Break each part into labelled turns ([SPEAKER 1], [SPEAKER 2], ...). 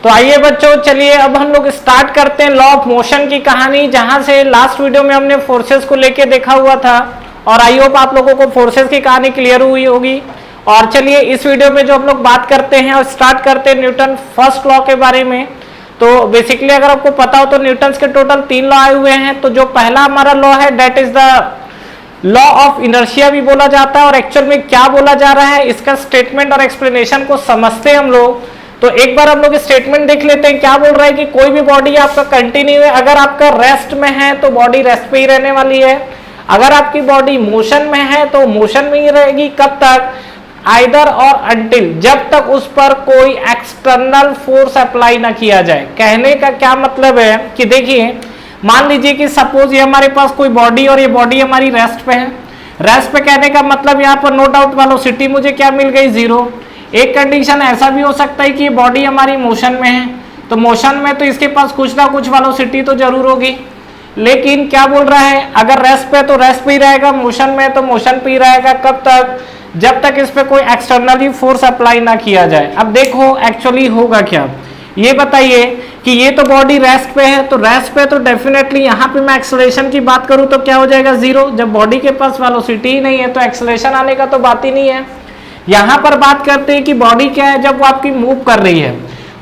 [SPEAKER 1] तो आइए बच्चों, चलिए अब हम लोग स्टार्ट करते हैं लॉ ऑफ मोशन की कहानी, जहां से लास्ट वीडियो में हमने फोर्सेस को लेके देखा हुआ था और आई होप आप लोगों को फोर्सेस की कहानी क्लियर हुई होगी। और चलिए इस वीडियो में जो हम लोग बात करते हैं और स्टार्ट करते हैं न्यूटन फर्स्ट लॉ के बारे में। तो बेसिकली अगर आपको पता हो तो न्यूटन के टोटल 3 लॉ आए हुए हैं। तो जो पहला हमारा लॉ है that is the law of inertia भी बोला जाता है, और एक्चुअल में क्या बोला जा रहा है इसका स्टेटमेंट और एक्सप्लेनेशन को समझते हैं हम लोग। तो एक बार हम लोग स्टेटमेंट देख लेते हैं। क्या बोल रहा है कि कोई भी बॉडी आपका कंटिन्यू है, अगर आपका रेस्ट में है तो बॉडी रेस्ट पे ही रहने वाली है। अगर आपकी बॉडी मोशन में है तो मोशन में ही रहेगी। कब तक? आइदर और अंटिल, जब तक उस पर कोई एक्सटर्नल फोर्स अप्लाई ना किया जाए। कहने का क्या मतलब है कि देखिए, मान लीजिए कि सपोज ये हमारे पास कोई बॉडी और ये बॉडी हमारी रेस्ट पे है। रेस्ट पे कहने का मतलब यहाँ पर नो डाउट वेलोसिटी मुझे क्या मिल गई? 0। एक कंडीशन ऐसा भी हो सकता है कि ये बॉडी हमारी मोशन में है, तो मोशन में तो इसके पास कुछ ना कुछ वेलोसिटी तो जरूर होगी। लेकिन क्या बोल रहा है, अगर रेस्ट पे तो रेस्ट पे ही रहेगा, मोशन में तो मोशन पे ही रहेगा। कब तक? जब तक इस पे कोई एक्सटर्नली फोर्स अप्लाई ना किया जाए। अब देखो एक्चुअली होगा क्या, ये बताइए कि ये तो बॉडी रेस्ट पे है, तो रेस्ट पे तो डेफिनेटली यहाँ पे मैं एक्सेलरेशन की बात करूँ तो क्या हो जाएगा? 0। जब बॉडी के पास वेलोसिटी ही नहीं है तो एक्सेलरेशन आने का तो बात ही नहीं है। यहाँ पर बात करते हैं कि बॉडी क्या है, जब वो आपकी मूव कर रही है,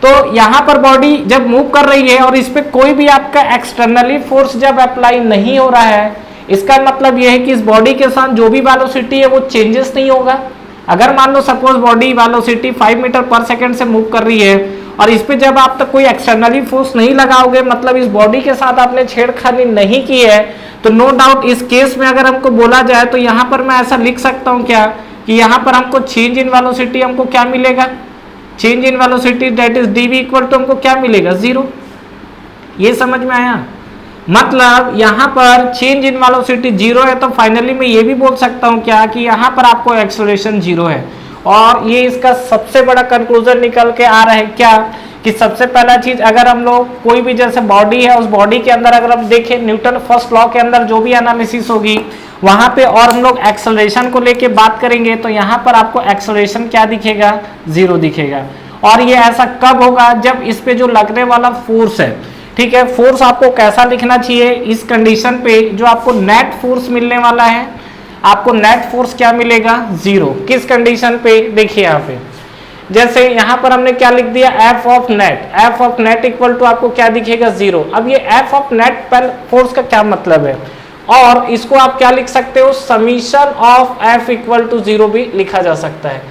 [SPEAKER 1] तो यहाँ पर बॉडी जब मूव कर रही है और इस पे कोई भी आपका एक्सटर्नली फोर्स जब अप्लाई नहीं हो रहा है, इसका मतलब यह है कि इस बॉडी के साथ जो भी वेलोसिटी है वो चेंजेस नहीं होगा। अगर मान लो सपोज बॉडी वेलोसिटी 5 मीटर पर सेकंड से मूव कर रही है और इस पे जब आप तक कोई एक्सटर्नली फोर्स नहीं लगाओगे, मतलब इस बॉडी के साथ आपने छेड़खानी नहीं की है, तो नो डाउट इस केस में अगर हमको बोला जाए तो यहाँ पर मैं ऐसा लिख सकता हूँ क्या कि यहाँ पर हमको चेंज इन वेलोसिटी हमको क्या मिलेगा? Change in velocity that is D V equal to हमको क्या मिलेगा? 0। ये समझ में आया? मतलब यहाँ पर चेंज इन वेलोसिटी 0 है, तो फाइनली मैं ये भी बोल सकता हूँ क्या कि यहाँ पर आपको एक्सेलरेशन 0 है। और ये इसका सबसे बड़ा कंक्लूजन निकल के आ रहा है क्या कि सबसे पहला चीज, अगर हम लोग कोई भी जैसे बॉडी है उस बॉडी के अंदर अगर हम देखें न्यूटन फर्स्ट लॉ के अंदर जो भी एनालिसिस होगी वहां पे, और हम लोग एक्सेलरेशन को लेके बात करेंगे तो यहाँ पर आपको एक्सेलरेशन क्या दिखेगा? 0 दिखेगा। और ये ऐसा कब होगा? जब इस पे जो लगने वाला फोर्स है, ठीक है, फोर्स आपको कैसा लिखना चाहिए इस कंडीशन पे, जो आपको नेट फोर्स मिलने वाला है, आपको नेट फोर्स क्या मिलेगा? 0। किस कंडीशन पे? देखिए यहाँ पे जैसे यहाँ पर हमने क्या लिख दिया, F of net. F of net equal to आपको क्या दिखेगा? 0। अब ये एफ ऑफ नेट पर फोर्स का क्या मतलब है, और इसको आप क्या लिख सकते हो? Summation of F equal to 0 भी लिखा जा सकता है।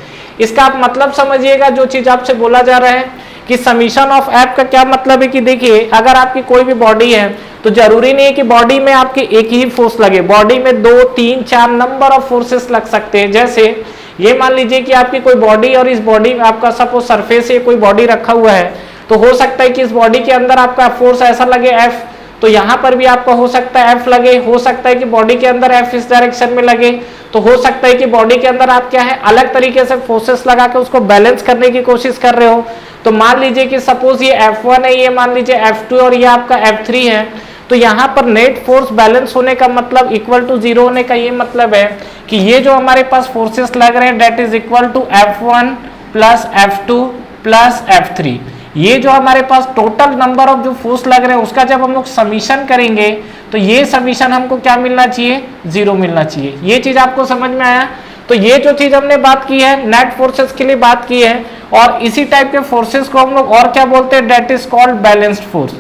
[SPEAKER 1] इसका आप मतलब समझिएगा, जो चीज आपसे बोला जा रहा है कि समीशन ऑफ एफ का क्या मतलब है कि देखिए, अगर आपकी कोई भी बॉडी है तो जरूरी नहीं है कि बॉडी में आपके एक ही फोर्स लगे, बॉडी में 2, 3, 4 नंबर ऑफ फोर्सेस लग सकते हैं। जैसे ये मान लीजिए कि आपकी कोई बॉडी और इस बॉडी में आपका सपोज सरफेस से कोई बॉडी रखा हुआ है, तो हो सकता है कि इस बॉडी के अंदर आपका फोर्स ऐसा लगे एफ, तो यहाँ पर भी आपका हो सकता है एफ लगे। हो सकता है कि बॉडी के अंदर एफ इस डायरेक्शन में लगे, तो हो सकता है कि बॉडी के अंदर आप क्या है अलग तरीके से फोर्सेस लगा के उसको बैलेंस करने की कोशिश कर रहे हो। तो मान लीजिए कि सपोज ये F1 है, ये मान लीजिए F2 और ये आपका F3 है, तो यहाँ पर नेट फोर्स बैलेंस होने का मतलब इक्वल टू 0 होने का ये मतलब है कि ये जो हमारे पास फोर्सेस लग रहे हैं that is equal to F1 plus F2 plus F3। ये जो हमारे पास टोटल नंबर ऑफ जो फोर्स लग रहे हैं उसका जब हम लोग समीशन करेंगे तो ये समीशन हमको क्या मिलना चाहिए? 0 मिलना चाहिए। ये चीज आपको समझ में आया? तो ये जो चीज हमने बात की है नेट फोर्सेस के लिए बात की है, और इसी टाइप के फोर्सेस को हम लोग और क्या बोलते हैं? That is called balanced force.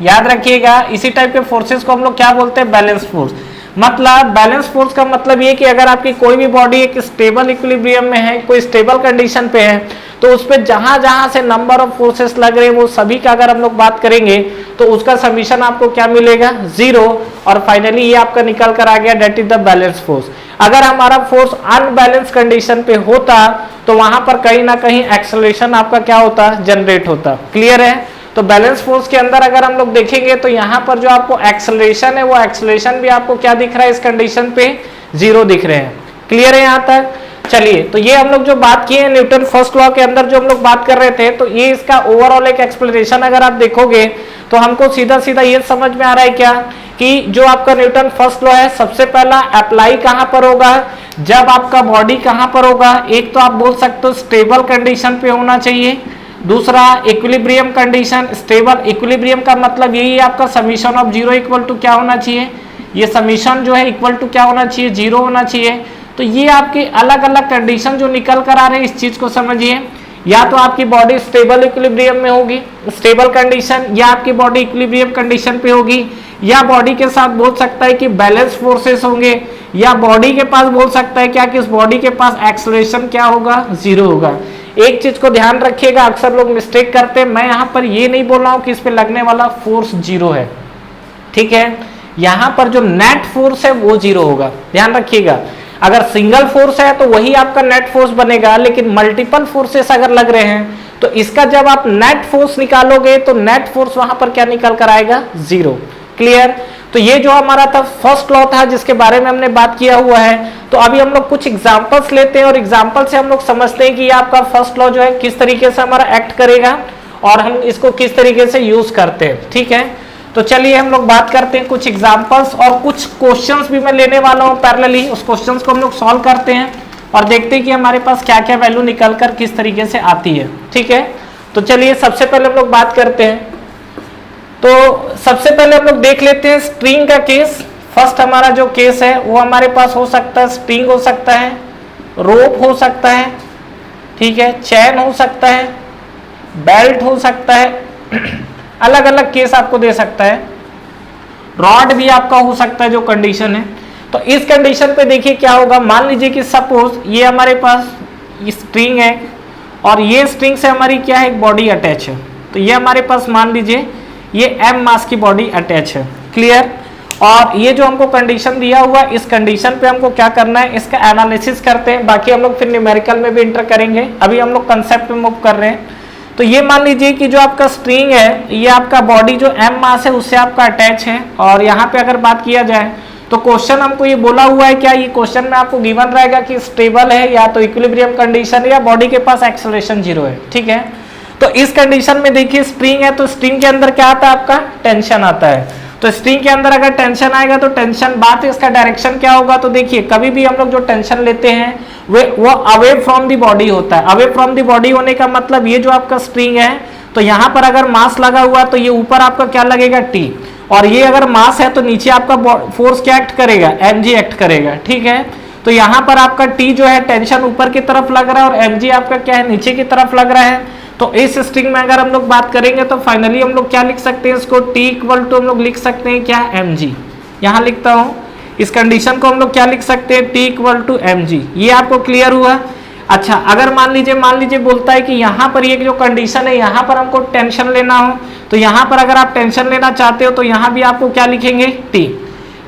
[SPEAKER 1] याद रखिएगा, इसी टाइप के फोर्सेस को हम लोग क्या बोलते हैं? Balanced force. मतलब बैलेंस फोर्स का मतलब ये कि अगर आपकी कोई भी बॉडी एक स्टेबल इक्विलिब्रियम में है, कोई स्टेबल कंडीशन पे है, तो उस पे जहां जहां से नंबर ऑफ फोर्सेस लग रहे हैं वो सभी का अगर हम लोग बात करेंगे तो उसका समीशन आपको क्या मिलेगा? 0। और फाइनली ये आपका निकल कर आ गया that is the balance force. अगर हमारा फोर्स अनबैलेंस कंडीशन पे होता तो वहां पर कहीं ना कहीं एक्सेलरेशन आपका क्या होता? जनरेट होता। क्लियर है? तो बैलेंस फोर्स के अंदर अगर हम लोग देखेंगे तो यहाँ पर जो आपको एक्सेलरेशन है वो एक्सेलरेशन भी आपको क्या दिख रहा है इस कंडीशन पे? 0 दिख रहे हैं। क्लियर है यहाँ तक? चलिए, तो ये हम लोग जो बात किए हैं न्यूटन फर्स्ट लॉ के अंदर जो हम लोग बात कर रहे थे, तो ये इसका ओवरऑल एक एक्सप्लेनेशन अगर आप देखोगे तो हमको सीधा सीधा ये समझ में आ रहा है क्या कि जो आपका न्यूटन फर्स्ट लॉ है सबसे पहला अप्लाई कहां पर होगा? जब आपका बॉडी कहां पर होगा? एक तो आप बोल सकते हो स्टेबल कंडीशन पे होना चाहिए, दूसरा इक्विलिब्रियम कंडीशन, स्टेबल इक्विलिब्रियम का मतलब यही है आपका summation of zero equal to क्या होना चाहिए, ये समीशन जो है इक्वल टू क्या होना चाहिए, जीरो होना चाहिए। तो ये आपकी अलग अलग कंडीशन जो निकल कर आ रहे हैं, इस चीज को समझिए। या तो आपकी बॉडी स्टेबल इक्विलिब्रियम में होगी, स्टेबल कंडीशन, या आपकी बॉडी इक्विलिब्रियम कंडीशन पे होगी, या बॉडी के साथ बोल सकता है कि बैलेंस फोर्सेस होंगे, या बॉडी के पास बोल सकता है क्या कि उस बॉडी के पास एक्सेलरेशन क्या होगा, जीरो होगा। एक चीज को ध्यान रखिएगा, अक्सर लोग मिस्टेक करते हैं, मैं यहां पर ये नहीं बोल रहा हूं कि इस पे लगने वाला फोर्स जीरो है, ठीक है। यहां पर जो नेट फोर्स है वो जीरो होगा, ध्यान रखिएगा। अगर सिंगल फोर्स है तो वही आपका नेट फोर्स बनेगा, लेकिन मल्टीपल फोर्सेस अगर लग रहे हैं तो इसका जब आप नेट फोर्स निकालोगे तो नेट फोर्स वहां पर क्या निकल कर आएगा, जीरो। क्लियर। तो ये जो हमारा था फर्स्ट लॉ था जिसके बारे में हमने बात किया हुआ है। तो अभी हम लोग कुछ एग्जांपल्स लेते हैं और एग्जांपल से हम लोग समझते हैं कि ये आपका फर्स्ट लॉ जो है किस तरीके से हमारा एक्ट करेगा और हम इसको किस तरीके से यूज करते हैं, ठीक है। तो चलिए हम लोग बात करते हैं कुछ एग्जांपल्स, और कुछ क्वेश्चंस भी मैं लेने वाला हूं पैरेलली, उस क्वेश्चंस को हम लोग सॉल्व करते हैं और देखते हैं कि हमारे पास क्या क्या वैल्यू निकल कर किस तरीके से आती है, ठीक है। तो चलिए सबसे पहले हम लोग बात करते हैं। तो सबसे पहले हम लोग देख लेते हैं स्ट्रिंग का केस। फर्स्ट हमारा जो केस है वो हमारे पास हो सकता है स्ट्रिंग हो सकता है, रोप हो सकता है, ठीक है, चैन हो सकता है, बेल्ट हो सकता है अलग अलग केस आपको दे सकता है, रॉड भी आपका हो सकता है जो कंडीशन है। तो इस कंडीशन पे देखिए क्या होगा, मान लीजिए कि सपोज ये हमारे पास ये स्ट्रिंग है और ये स्ट्रिंग से हमारी क्या है, एक बॉडी अटैच है। तो ये हमारे पास मान लीजिए ये m मास की बॉडी अटैच है, क्लियर। और ये जो हमको कंडीशन दिया हुआ, इस कंडीशन पे हमको क्या करना है, इसका एनालिसिस करते हैं, बाकी हम लोग फिर न्यूमेरिकल में भी इंटर करेंगे, अभी हम लोग कंसेप्ट में मूव कर रहे हैं। तो ये मान लीजिए कि जो आपका स्ट्रिंग है ये आपका बॉडी जो m मास है उससे आपका अटैच है। और यहाँ पे अगर बात किया जाए तो क्वेश्चन हमको ये बोला हुआ है, क्या ये क्वेश्चन में आपको गिवन रहेगा कि स्टेबल है या तो इक्विलिब्रियम कंडीशन या बॉडी के पास एक्सेलरेशन जीरो है, ठीक है। तो इस कंडीशन में देखिए स्ट्रिंग है तो स्ट्रिंग के अंदर क्या आता है, आपका टेंशन आता है। तो स्ट्रिंग के अंदर अगर टेंशन आएगा तो टेंशन, बात है इसका डायरेक्शन क्या होगा। तो देखिए कभी भी हम लोग जो टेंशन लेते हैं वो अवे फ्रॉम दी बॉडी होता है। अवे फ्रॉम दी बॉडी होने का मतलब ये जो आपका स्ट्रिंग है तो यहाँ पर अगर मास लगा हुआ तो ये ऊपर आपका क्या लगेगा, टी, और ये अगर मास है तो नीचे आपका फोर्स क्या एक्ट करेगा, mg एक्ट करेगा, ठीक है। तो यहाँ पर आपका टी जो है टेंशन ऊपर की तरफ लग रहा है और mg आपका क्या है, नीचे की तरफ लग रहा है। तो इस स्ट्रिंग में अगर हम लोग बात करेंगे तो फाइनली हम लोग क्या लिख सकते हैं, इसको T इक्वल टू हम लोग लिख सकते हैं क्या, mg। यहाँ लिखता हूँ, इस कंडीशन को हम लोग क्या लिख सकते हैं, T इक्वल टू mg। ये आपको क्लियर हुआ। अच्छा, अगर मान लीजिए बोलता है कि यहाँ पर ये जो कंडीशन है यहाँ पर हमको टेंशन लेना हो, तो यहाँ पर अगर आप टेंशन लेना चाहते हो तो यहाँ भी आपको क्या लिखेंगे, T।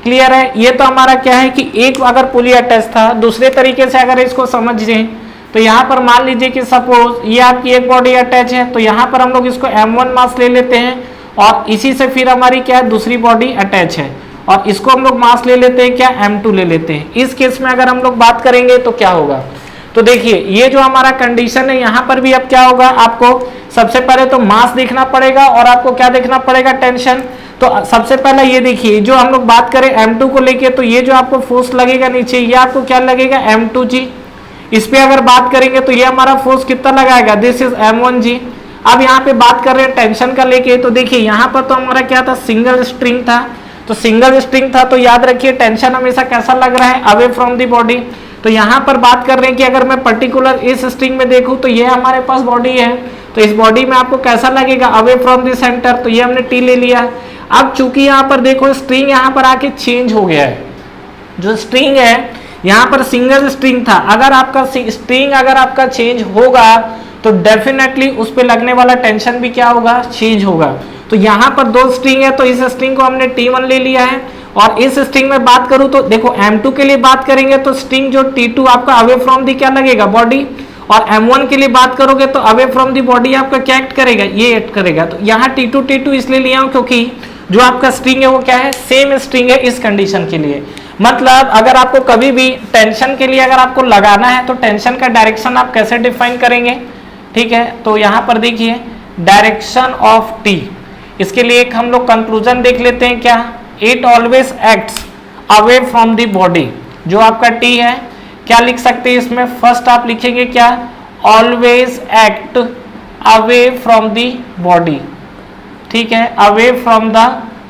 [SPEAKER 1] क्लियर है। ये तो हमारा क्या है कि एक अगर पुली अटैच था, दूसरे तरीके से अगर इसको समझिए तो यहाँ पर मान लीजिए कि सपोज ये आपकी एक बॉडी अटैच है, तो यहाँ पर हम लोग इसको m1 मास ले लेते हैं और इसी से फिर हमारी क्या है, दूसरी बॉडी अटैच है और इसको हम लोग मास ले लेते हैं क्या, m2 ले लेते हैं। इस केस में अगर हम लोग बात करेंगे तो क्या होगा, तो देखिए ये जो हमारा कंडीशन है यहाँ पर भी अब क्या होगा, आपको सबसे पहले तो मास देखना पड़ेगा और आपको क्या देखना पड़ेगा, टेंशन। तो सबसे पहले ये देखिए जो हम लोग बात करें m2 को लेके, तो ये जो आपको फोर्स लगेगा नीचे ये आपको क्या लगेगा, m2g। इस पे अगर बात करेंगे तो ये हमारा फोर्स कितना लगाएगा, दिस इज m1g। अब यहाँ पे बात कर रहे हैं टेंशन का लेके, तो देखिए यहाँ पर तो हमारा क्या था, सिंगल स्ट्रिंग था। तो सिंगल स्ट्रिंग था तो याद रखिए टेंशन हमेशा कैसा लग रहा है, अवे फ्रॉम दी बॉडी। तो यहाँ पर बात कर रहे हैं कि अगर मैं पर्टिकुलर इस स्ट्रिंग में देखूं तो ये हमारे पास बॉडी है, तो इस बॉडी में आपको कैसा लगेगा, अवे फ्रॉम दी सेंटर। तो ये हमने टी ले लिया। अब चूंकि यहाँ पर देखो स्ट्रिंग यहाँ पर आके चेंज हो गया है, जो स्ट्रिंग है यहाँ पर सिंगल स्ट्रिंग था, अगर आपका स्ट्रिंग अगर आपका चेंज होगा तो डेफिनेटली उस पे लगने वाला टेंशन भी क्या होगा, चेंज होगा। तो यहाँ पर दो स्ट्रिंग है तो इस स्ट्रिंग को हमने T1 ले लिया है और इस स्ट्रिंग में बात करूं तो देखो M2 के लिए बात करेंगे तो स्ट्रिंग जो T2 आपका अवे फ्रॉम दी क्या लगेगा, बॉडी, और M1 के लिए बात करोगे तो अवे फ्रॉम दी बॉडी आपका क्या एक्ट करेगा, ये एक्ट करेगा। तो यहाँ T2 इसलिए लिया हूं क्योंकि जो आपका स्ट्रिंग है वो क्या है, सेम स्ट्रिंग है इस कंडीशन के लिए। मतलब अगर आपको कभी भी टेंशन के लिए अगर आपको लगाना है तो टेंशन का डायरेक्शन आप कैसे डिफाइन करेंगे, ठीक है। तो यहाँ पर देखिए डायरेक्शन ऑफ टी, इसके लिए एक हम लोग कंक्लूजन देख लेते हैं क्या, it always acts away from the body. जो आपका टी है क्या लिख सकते हैं इसमें, फर्स्ट आप लिखेंगे क्या, always act away from the body, ठीक है, अवे फ्रॉम द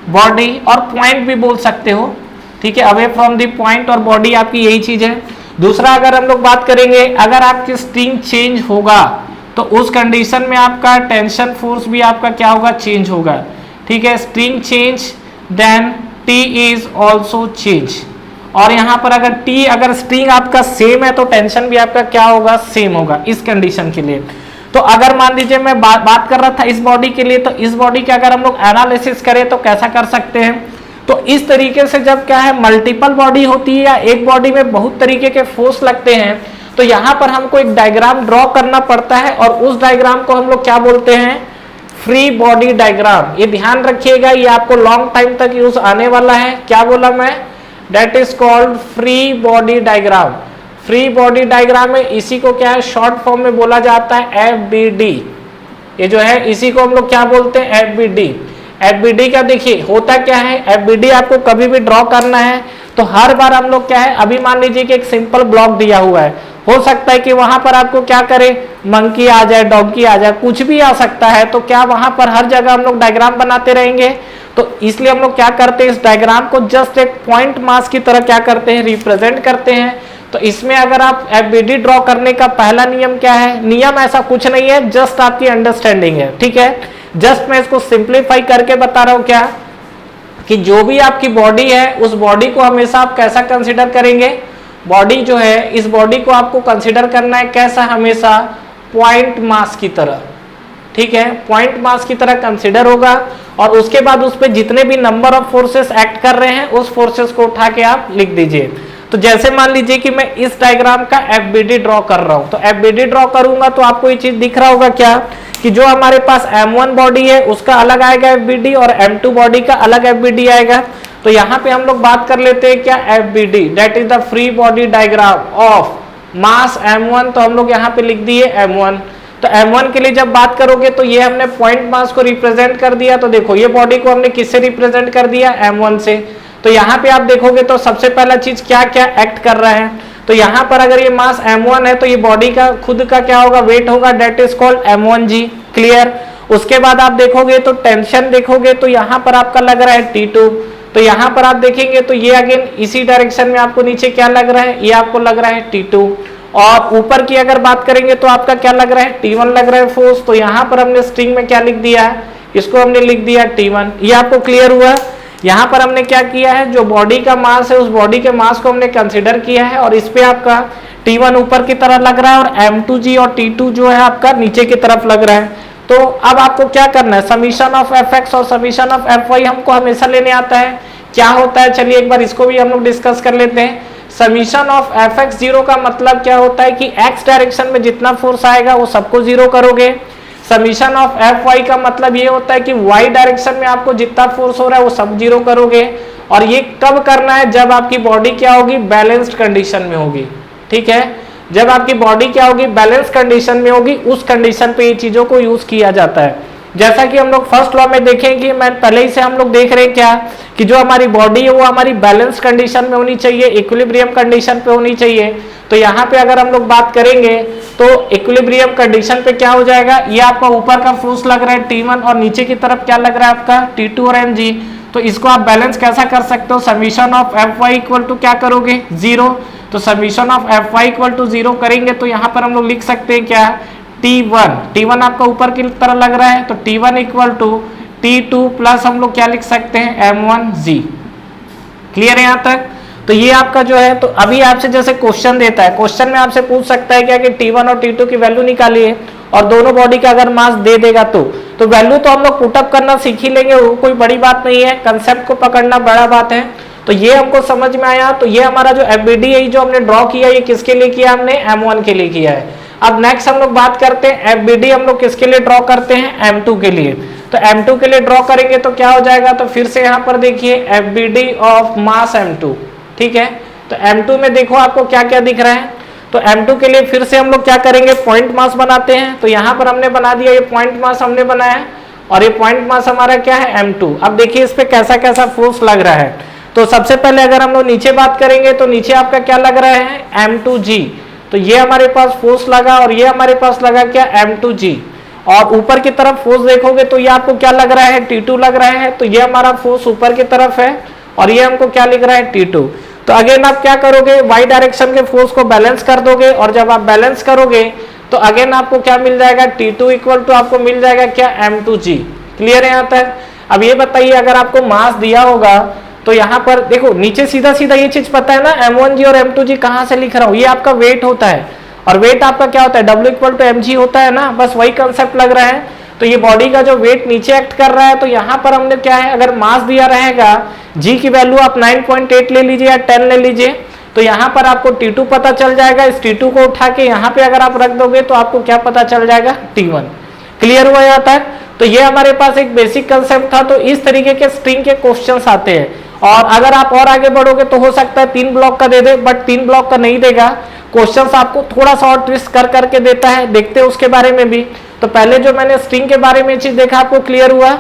[SPEAKER 1] बॉडी, और पॉइंट भी बोल सकते हो, ठीक है, अवे फ्रॉम द पॉइंट और बॉडी आपकी यही चीज है। दूसरा अगर हम लोग बात करेंगे, अगर आपकी स्ट्रिंग चेंज होगा तो उस कंडीशन में आपका टेंशन फोर्स भी आपका क्या होगा, चेंज होगा, ठीक है, string change then T is also change. और यहाँ पर अगर टी, अगर स्ट्रिंग आपका सेम है तो टेंशन भी आपका क्या होगा, सेम होगा इस कंडीशन के लिए। तो अगर मान लीजिए मैं बात कर रहा था इस बॉडी के लिए, तो इस बॉडी के अगर हम लोग एनालिसिस करें तो कैसा कर सकते हैं, तो इस तरीके से जब क्या है मल्टीपल बॉडी होती है या एक बॉडी में बहुत तरीके के फोर्स लगते हैं, तो यहाँ पर हमको एक डायग्राम ड्रॉ करना पड़ता है और उस डायग्राम को हम लोग क्या बोलते हैं, फ्री बॉडी डायग्राम। ये ध्यान रखिएगा, ये आपको लॉन्ग टाइम तक यूज आने वाला है। क्या बोला मैं, that is called free body diagram. Free body diagram में इसी को क्या है शॉर्ट फॉर्म में बोला जाता है FBD। ये जो है इसी को हम लोग क्या बोलते हैं, FBD। FBD का देखिए होता क्या है, FBD आपको कभी भी ड्रॉ करना है तो हर बार हम लोग क्या है, अभी मान लीजिए कि एक सिंपल ब्लॉक दिया हुआ है, हो सकता है कि वहां पर आपको क्या करे, मंकी आ जाए, डॉगी आ जाए, कुछ भी आ सकता है, तो क्या वहां पर हर जगह हम लोग डायग्राम बनाते रहेंगे, तो इसलिए हम लोग क्या करते हैं, इस डायग्राम को जस्ट एक पॉइंट मास की तरह क्या करते हैं, रिप्रेजेंट करते हैं। तो इसमें अगर आप FBD ड्रॉ करने का पहला नियम क्या है, नियम ऐसा कुछ नहीं है, जस्ट आपकी अंडरस्टैंडिंग है, ठीक है, जस्ट मैं इसको सिंप्लीफाई करके बता रहा हूं क्या, कि जो भी आपकी बॉडी है उस बॉडी को हमेशा आप कैसा कंसिडर करेंगे, बॉडी जो है इस बॉडी को आपको कंसिडर करना है कैसा, हमेशा पॉइंट मास की तरह, ठीक है, पॉइंट मास की तरह कंसिडर होगा। और उसके बाद उस पर जितने भी नंबर ऑफ फोर्सेस एक्ट कर रहे हैं उस फोर्सेस को उठा के आप लिख दीजिए। तो जैसे मान लीजिए कि मैं इस डायग्राम का FBD ड्रॉ कर रहा हूं, तो FBD ड्रॉ करूंगा तो आपको ये चीज दिख रहा होगा क्या, कि जो हमारे पास M1 बॉडी है उसका अलग आएगा FBD और M2 बॉडी का अलग FBD आएगा। तो यहाँ पे हम लोग बात कर लेते हैं क्या, FBD that is the free body diagram of mass M1, तो हम लोग यहाँ पे लिख दिए M1। तो M1 के लिए जब बात करोगे तो ये हमने पॉइंट मास को रिप्रेजेंट कर दिया, तो देखो ये बॉडी को हमने किससे रिप्रेजेंट कर दिया, M1 से। तो यहाँ पे आप देखोगे तो सबसे पहला चीज क्या क्या एक्ट कर रहा है, तो यहाँ पर अगर ये मास M1 है तो ये बॉडी का खुद का क्या होगा, वेट होगा, date is called M1G, clear. उसके बाद आप देखोगे तो टेंशन देखोगे तो यहाँ पर आपका लग रहा है T2, तो यहाँ पर आप देखेंगे तो ये अगेन इसी डायरेक्शन में आपको नीचे क्या लग रहा है, ये आपको लग रहा है T2। और ऊपर की अगर बात करेंगे तो आपका क्या लग रहा है, T1 लग रहा है फोर्स, तो यहाँ पर हमने स्ट्रिंग में क्या लिख दिया है, इसको हमने लिख दिया T1। ये आपको क्लियर हुआ। यहाँ पर हमने क्या किया है, जो बॉडी का मास है उस बॉडी के मास को हमने कंसिडर किया है और इस पे आपका T1 ऊपर की तरफ लग रहा है और M2G और T2 जो है आपका नीचे की तरफ लग रहा है। तो अब आपको क्या करना है, समीशन ऑफ Fx और समीशन ऑफ Fy हमको हमेशा लेने आता है। क्या होता है, चलिए एक बार इसको भी हम लोग डिस्कस कर लेते हैं। समीशन ऑफ Fx जीरो का मतलब क्या होता है कि x डायरेक्शन में जितना फोर्स आएगा वो सबको जीरो करोगे। समीशन ऑफ Fy का मतलब ये होता है कि y डायरेक्शन में आपको जितना फोर्स हो रहा है वो सब जीरो करोगे। और ये कब करना है, जब आपकी बॉडी क्या होगी, बैलेंस्ड कंडीशन में होगी, ठीक है, जब आपकी बॉडी क्या होगी, बैलेंस कंडीशन में होगी, उस कंडीशन पे ये चीजों को यूज किया जाता है। जैसा कि हम लोग फर्स्ट लॉ में देखेंगे, मैं पहले ही से हम लोग देख रहे हैं क्या, कि जो हमारी बॉडी है वो हमारी बैलेंस कंडीशन में होनी चाहिए, इक्विलिब्रियम कंडीशन पे होनी चाहिए। तो यहाँ पे अगर हम लोग बात करेंगे तो इक्विलिब्रियम कंडीशन पे क्या हो जाएगा, ये आपका ऊपर का फोर्स लग रहा है T1 और नीचे की तरफ क्या लग रहा है आपका T2 और Mg। तो इसको आप बैलेंस कैसा कर सकते हो, summation of Fy equal to क्या करोगे, 0। तो summation of Fy equal to 0 करेंगे तो यहाँ पर हम लोग लिख सकते हैं क्या, T1 आपका ऊपर की तरह लग रहा है, तो T1 equal to T2 plus हम लोग क्या लिख सकते हैं, M1G। क्लियर है यहाँ तक। तो ये आपका जो है, तो अभी आपसे जैसे क्वेश्चन देता है, क्वेश्चन में आपसे पूछ सकता है क्या कि T1 और T2 की वैल्यू निकालिए और दोनों बॉडी का अगर मास दे देगा तो वैल्यू तो हम लोग पुटअप करना सीख ही लेंगे, वो कोई बड़ी बात नहीं है, कंसेप्ट को पकड़ना बड़ा बात है। तो ये हमको समझ में आया। तो ये हमारा जो FBD है जो हमने ड्रॉ किया, ये किसके लिए किया, हमने M1 के लिए किया है। अब नेक्स्ट हम लोग बात करते हैं FBD हम लोग किसके लिए ड्रॉ करते हैं, M2 के लिए। तो M2 के लिए ड्रॉ करेंगे तो क्या हो जाएगा, तो फिर से यहाँ पर देखिए FBD ऑफ मास M2, ठीक है। तो M2 में देखो आपको क्या क्या दिख रहा है। तो M2 के लिए फिर से हम लोग क्या करेंगे, पॉइंट मास बनाते हैं। तो यहाँ पर हमने बना दिया, ये पॉइंट मास हमने बनाया और ये पॉइंट मास हमारा क्या है, M2। अब देखिए इस पे कैसा कैसा फोर्स लग रहा है। तो सबसे पहले अगर हम लोग नीचे बात करेंगे तो नीचे आपका क्या लग रहा है, M2G। तो ये हमारे पास फोर्स लगा और ये हमारे पास लगा क्या, M2G। और ऊपर की तरफ फोर्स देखोगे तो ये आपको क्या लग रहा है, T2 लग रहा है, तो ये हमारा फोर्स ऊपर की तरफ है और ये हमको क्या लिख रहा है, T2। तो अगेन आप क्या करोगे, वाई डायरेक्शन के फोर्स को बैलेंस कर दोगे और जब आप बैलेंस करोगे तो अगेन आपको क्या मिल जाएगा, T2 इक्वल टू आपको मिल जाएगा क्या, M2G। क्लियर है यहाँ तक। अब ये बताइए अगर आपको मास दिया होगा तो यहाँ पर देखो नीचे सीधा सीधा ये चीज पता है ना, M1G और M2G कहाँ से लिख रहा हूँ, ये आपका वेट होता है और वेट आपका क्या होता है, W इक्वल टू mg होता है ना, बस वही कंसेप्ट लग रहा है। तो ये बॉडी का जो वेट नीचे एक्ट कर रहा है, तो यहाँ पर हमने क्या है, अगर मास दिया रहेगा, g की वैल्यू आप 9.8 ले लीजिए या 10 ले लीजिए, तो यहाँ पर आपको T2 पता चल जाएगा। इस T2 को उठा के यहाँ पे अगर आप रख दोगे तो आपको क्या पता चल जाएगा, T1। क्लियर हुआ यहाँ तक। तो ये हमारे पास एक बेसिक कंसेप्ट था। तो इस तरीके के स्ट्रिंग के क्वेश्चंस आते हैं और अगर आप और आगे बढ़ोगे तो हो सकता है 3 ब्लॉक का दे दे, बट 3 ब्लॉक का नहीं देगा, क्वेश्चंस आपको थोड़ा सा और ट्विस्ट कर करके देता है, देखते हैं उसके बारे में भी। तो पहले जो मैंने स्ट्रिंग के बारे में चीज देखा आपको क्लियर हुआ।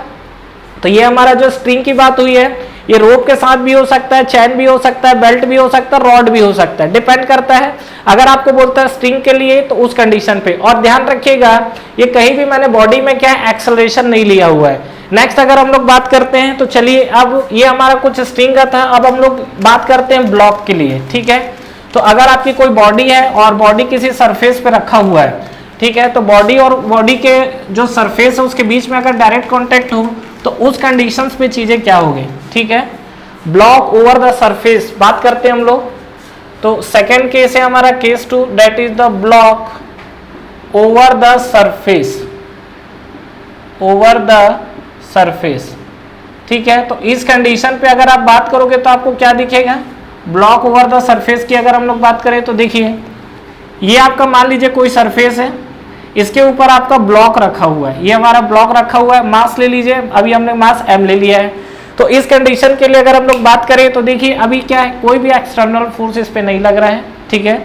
[SPEAKER 1] तो ये हमारा जो स्ट्रिंग की बात हुई है, ये रोप के साथ भी हो सकता है, चैन भी हो सकता है, बेल्ट भी हो सकता है, रॉड भी हो सकता है, डिपेंड करता है। अगर आपको बोलता है स्ट्रिंग के लिए तो उस कंडीशन पे। और ध्यान रखिएगा ये कहीं भी मैंने बॉडी में क्या है, एक्सेलरेशन नहीं लिया हुआ है। नेक्स्ट अगर हम लोग बात करते हैं तो चलिए, अब ये हमारा कुछ स्ट्रिंग का था, अब हम लोग बात करते हैं ब्लॉक के लिए। ठीक है, तो अगर आपकी कोई बॉडी है और बॉडी किसी सरफेस पे रखा हुआ है, ठीक है, तो बॉडी और बॉडी के जो सरफेस है उसके बीच में अगर डायरेक्ट कांटेक्ट हो तो उस कंडीशंस पे चीजें क्या होगी। ठीक है, ब्लॉक ओवर द सरफेस बात करते हैं हम लोग। तो सेकेंड केस है हमारा case 2, that is the block over the surface, over the surface. ठीक है, तो इस कंडीशन पे अगर आप बात करोगे तो आपको क्या दिखेगा, ब्लॉक ओवर द सरफेस की अगर हम लोग बात करें तो देखिए, ये आपका मान लीजिए कोई सरफेस है, इसके ऊपर आपका ब्लॉक रखा हुआ है, ये हमारा ब्लॉक रखा हुआ है, मास ले लीजिए, अभी हमने मास m ले लिया है। तो इस कंडीशन के लिए अगर हम लोग बात करें तो देखिए अभी क्या है, कोई भी एक्सटर्नल फोर्स इस पे नहीं लग रहा है। ठीक है,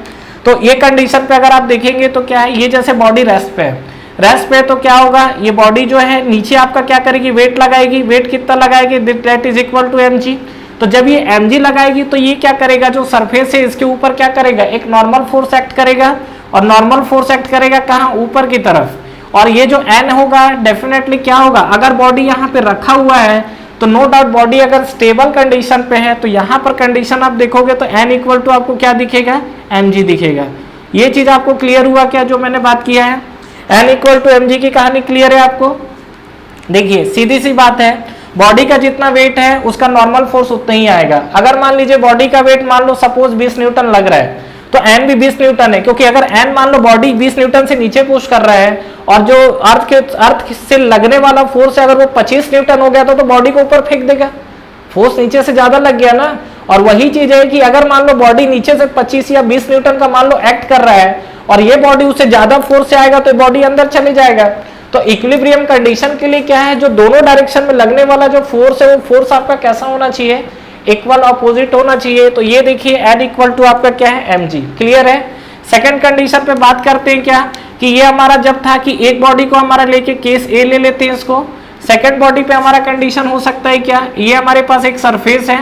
[SPEAKER 1] तो ये कंडीशन पे अगर आप देखेंगे तो क्या है, ये जैसे बॉडी रेस्ट पे है, रेस्ट पे तो क्या होगा, ये बॉडी जो है नीचे आपका क्या करेगी, वेट लगाएगी। वेट कितना लगाएगी, that is equal to mg। तो जब ये mg लगाएगी तो ये क्या करेगा, जो सरफेस है इसके ऊपर क्या करेगा, एक नॉर्मल फोर्स एक्ट करेगा। और नॉर्मल फोर्स एक्ट करेगा कहाँ, ऊपर की तरफ। और ये जो n होगा डेफिनेटली क्या होगा, अगर बॉडी यहाँ पे रखा हुआ है तो नो डाउट बॉडी अगर स्टेबल कंडीशन पे है तो यहाँ पर कंडीशन आप देखोगे तो n इक्वल टू आपको क्या दिखेगा, mg दिखेगा। ये चीज आपको क्लियर हुआ क्या, जो मैंने बात किया है, n इक्वल टू mg की कहानी क्लियर है आपको। देखिए सीधी सी बात है, बॉडी का जितना वेट है उसका नॉर्मल फोर्स उतना ही आएगा। अगर मान लीजिए बॉडी का वेट मान लो सपोज 20 न्यूटन लग रहा है तो n भी 20 न्यूटन है, क्योंकि अगर n मान लो बॉडी 20 न्यूटन से नीचे पुश कर रहा है और जो अर्थ से लगने वाला फोर्स है अगर वो 25 न्यूटन हो गया तो बॉडी को ऊपर फेंक देगा, फोर्स नीचे से ज्यादा लग गया ना। और वही चीज है कि अगर मान लो बॉडी नीचे से 25 या 20 न्यूटन का मान लो एक्ट कर रहा है और ये बॉडी उससे ज्यादा फोर्स से आएगा तो बॉडी अंदर चले जाएगा। तो इक्विलिब्रियम कंडीशन के लिए क्या है, जो दोनों डायरेक्शन में लगने वाला जो फोर्स है वो फोर्स आपका कैसा होना चाहिए, इक्वल ऑपोजिट होना चाहिए। तो ये देखिए n इक्वल टू आपका क्या है, mg। क्लियर है। सेकंड कंडीशन पे बात करते हैं क्या, कि ये हमारा जब था कि एक बॉडी को हमारा लेके केस ए ले लेते हैं इसको, सेकंड बॉडी पे हमारा कंडीशन हो सकता है क्या, ये हमारे पास एक सरफेस है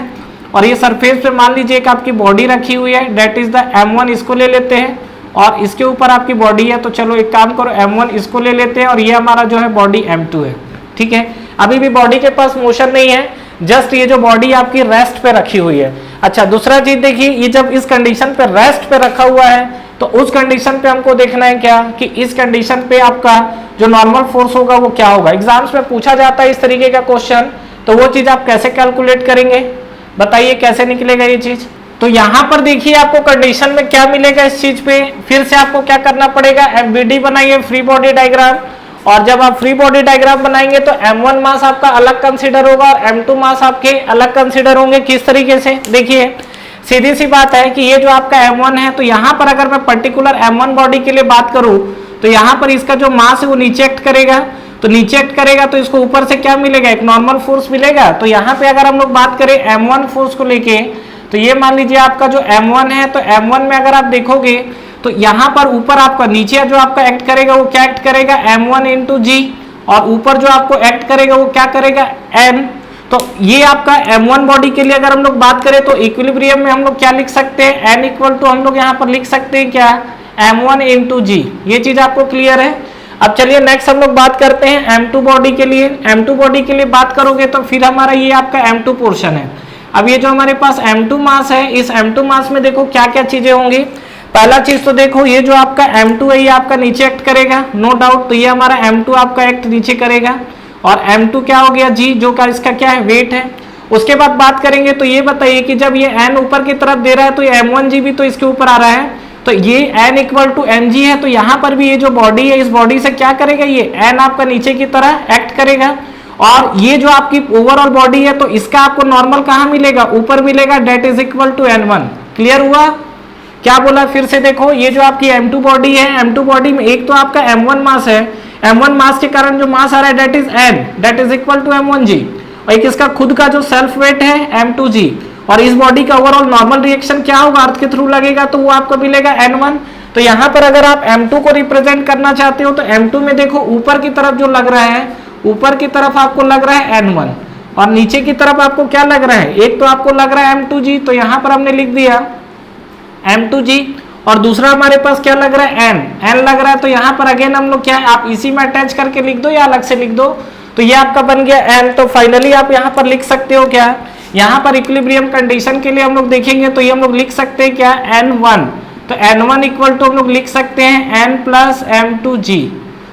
[SPEAKER 1] और ये सरफेस पे मान लीजिए एक आपकी बॉडी रखी हुई है, डेट इज द m1, इसको ले लेते हैं और इसके ऊपर आपकी बॉडी है। तो चलो एक काम करो, m1 इसको ले लेते हैं और ये हमारा जो है बॉडी m2 है। ठीक है, अभी भी बॉडी के पास मोशन नहीं है, जस्ट ये जो बॉडी आपकी रेस्ट पे रखी हुई है। अच्छा दूसरा चीज देखिए, ये जब इस कंडीशन पे रेस्ट पे रखा हुआ है तो उस कंडीशन पे हमको देखना है क्या, कि इस कंडीशन पे आपका जो नॉर्मल फोर्स होगा वो क्या होगा। एग्जाम्स में पूछा जाता है इस तरीके का क्वेश्चन, तो वो चीज आप कैसे कैलकुलेट करेंगे, बताइए कैसे निकलेगा ये चीज। तो यहाँ पर देखिए आपको कंडीशन में क्या मिलेगा इस चीज पे, फिर से आपको क्या करना पड़ेगा, FBD बनाइए, फ्री बॉडी डायग्राम। और जब आप फ्री बॉडी डायग्राम बनाएंगे तो m1 मास आपका अलग कंसीडर होगा और m2 मास आपके अलग कंसीडर होंगे। किस तरीके से, देखिए सीधी सी बात है कि ये जो आपका m1 है, तो यहाँ पर अगर मैं पर्टिकुलर m1 बॉडी के लिए बात करूँ तो यहाँ पर इसका जो मास है वो नीचे एक्ट करेगा, तो नीचे एक्ट करेगा तो इसको ऊपर से क्या मिलेगा, एक नॉर्मल फोर्स मिलेगा। तो यहाँ पे अगर हम लोग बात करें m1 फोर्स को लेके, तो ये मान लीजिए आपका जो m1 है, तो m1 में अगर आप देखोगे तो यहाँ पर ऊपर आपका नीचे जो आपका एक्ट करेगा वो क्या एक्ट करेगा, m1 इंटू जी, और ऊपर जो आपको एक्ट करेगा वो क्या करेगा, n। तो ये आपका m1 बॉडी के लिए अगर हम लोग बात करें तो इक्विलिब्रियम में हम लोग क्या लिख सकते हैं, n इक्वल टू हम लोग यहाँ पर लिख सकते हैं क्या, m1 इंटू जी। ये चीज आपको क्लियर है। अब चलिए नेक्स्ट हम लोग बात करते हैं M2 बॉडी के लिए। M2 बॉडी के लिए बात करोगे तो फिर हमारा ये आपका M2 पोर्शन है। अब ये जो हमारे पास M2 मास है, इस M2 मास में देखो क्या क्या चीजें होंगी। पहला चीज तो देखो ये जो आपका M2 है ये आपका नीचे एक्ट करेगा, नो डाउट। तो ये हमारा M2 आपका एक्ट नीचे करेगा और M2 क्या हो गया जी, जो का इसका क्या है, वेट है। उसके बाद बात करेंगे तो ये बताइए कि जब ये N ऊपर की तरफ दे रहा है तो ये M1G भी तो इसके ऊपर आ रहा है, तो ये N इक्वल टू mg है। तो यहाँ पर भी ये जो बॉडी है इस बॉडी से क्या करेगा, ये N आपका नीचे की तरह एक्ट करेगा। और ये जो आपकी ओवरऑल बॉडी है तो इसका आपको नॉर्मल कहाँ मिलेगा, ऊपर मिलेगा, that is equal to N1। Clear हुआ? क्या बोला फिर से देखो, ये जो आपकी M2 बॉडी है, M2 बॉडी में एक तो आपका M1 मास है, M1 मास के कारण जो मास आ रहा है that is N, that is equal to M1G। और एक इसका खुद का जो सेल्फ वेट है M2G। और इस बॉडी का ओवरऑल नॉर्मल रिएक्शन क्या होगा, अर्थ के थ्रू लगेगा तो वो आपको मिलेगा N1। तो यहाँ पर अगर आप M2 को रिप्रेजेंट करना चाहते हो तो M2 में देखो ऊपर की तरफ जो लग रहा है, ऊपर की तरफ आपको लग रहा है N1 और नीचे की तरफ आपको क्या लग रहा है, एक तो आपको लग रहा है M2G, तो यहाँ पर हमने लिख दिया M2G। और दूसरा हमारे पास क्या लग रहा है, N लग रहा है। तो यहाँ पर अगेन हम लोग क्या है, आप इसी में अटैच करके लिख दो या अलग से लिख दो, तो ये आपका बन गया N। तो फाइनली आप यहाँ पर लिख सकते हो क्या, यहाँ पर इक्विलिब्रियम कंडीशन के लिए हम लोग देखेंगे तो ये हम लोग लिख सकते हैं क्या, N1। तो N1 इक्वल टू हम लोग लिख सकते हैं N प्लस M2G।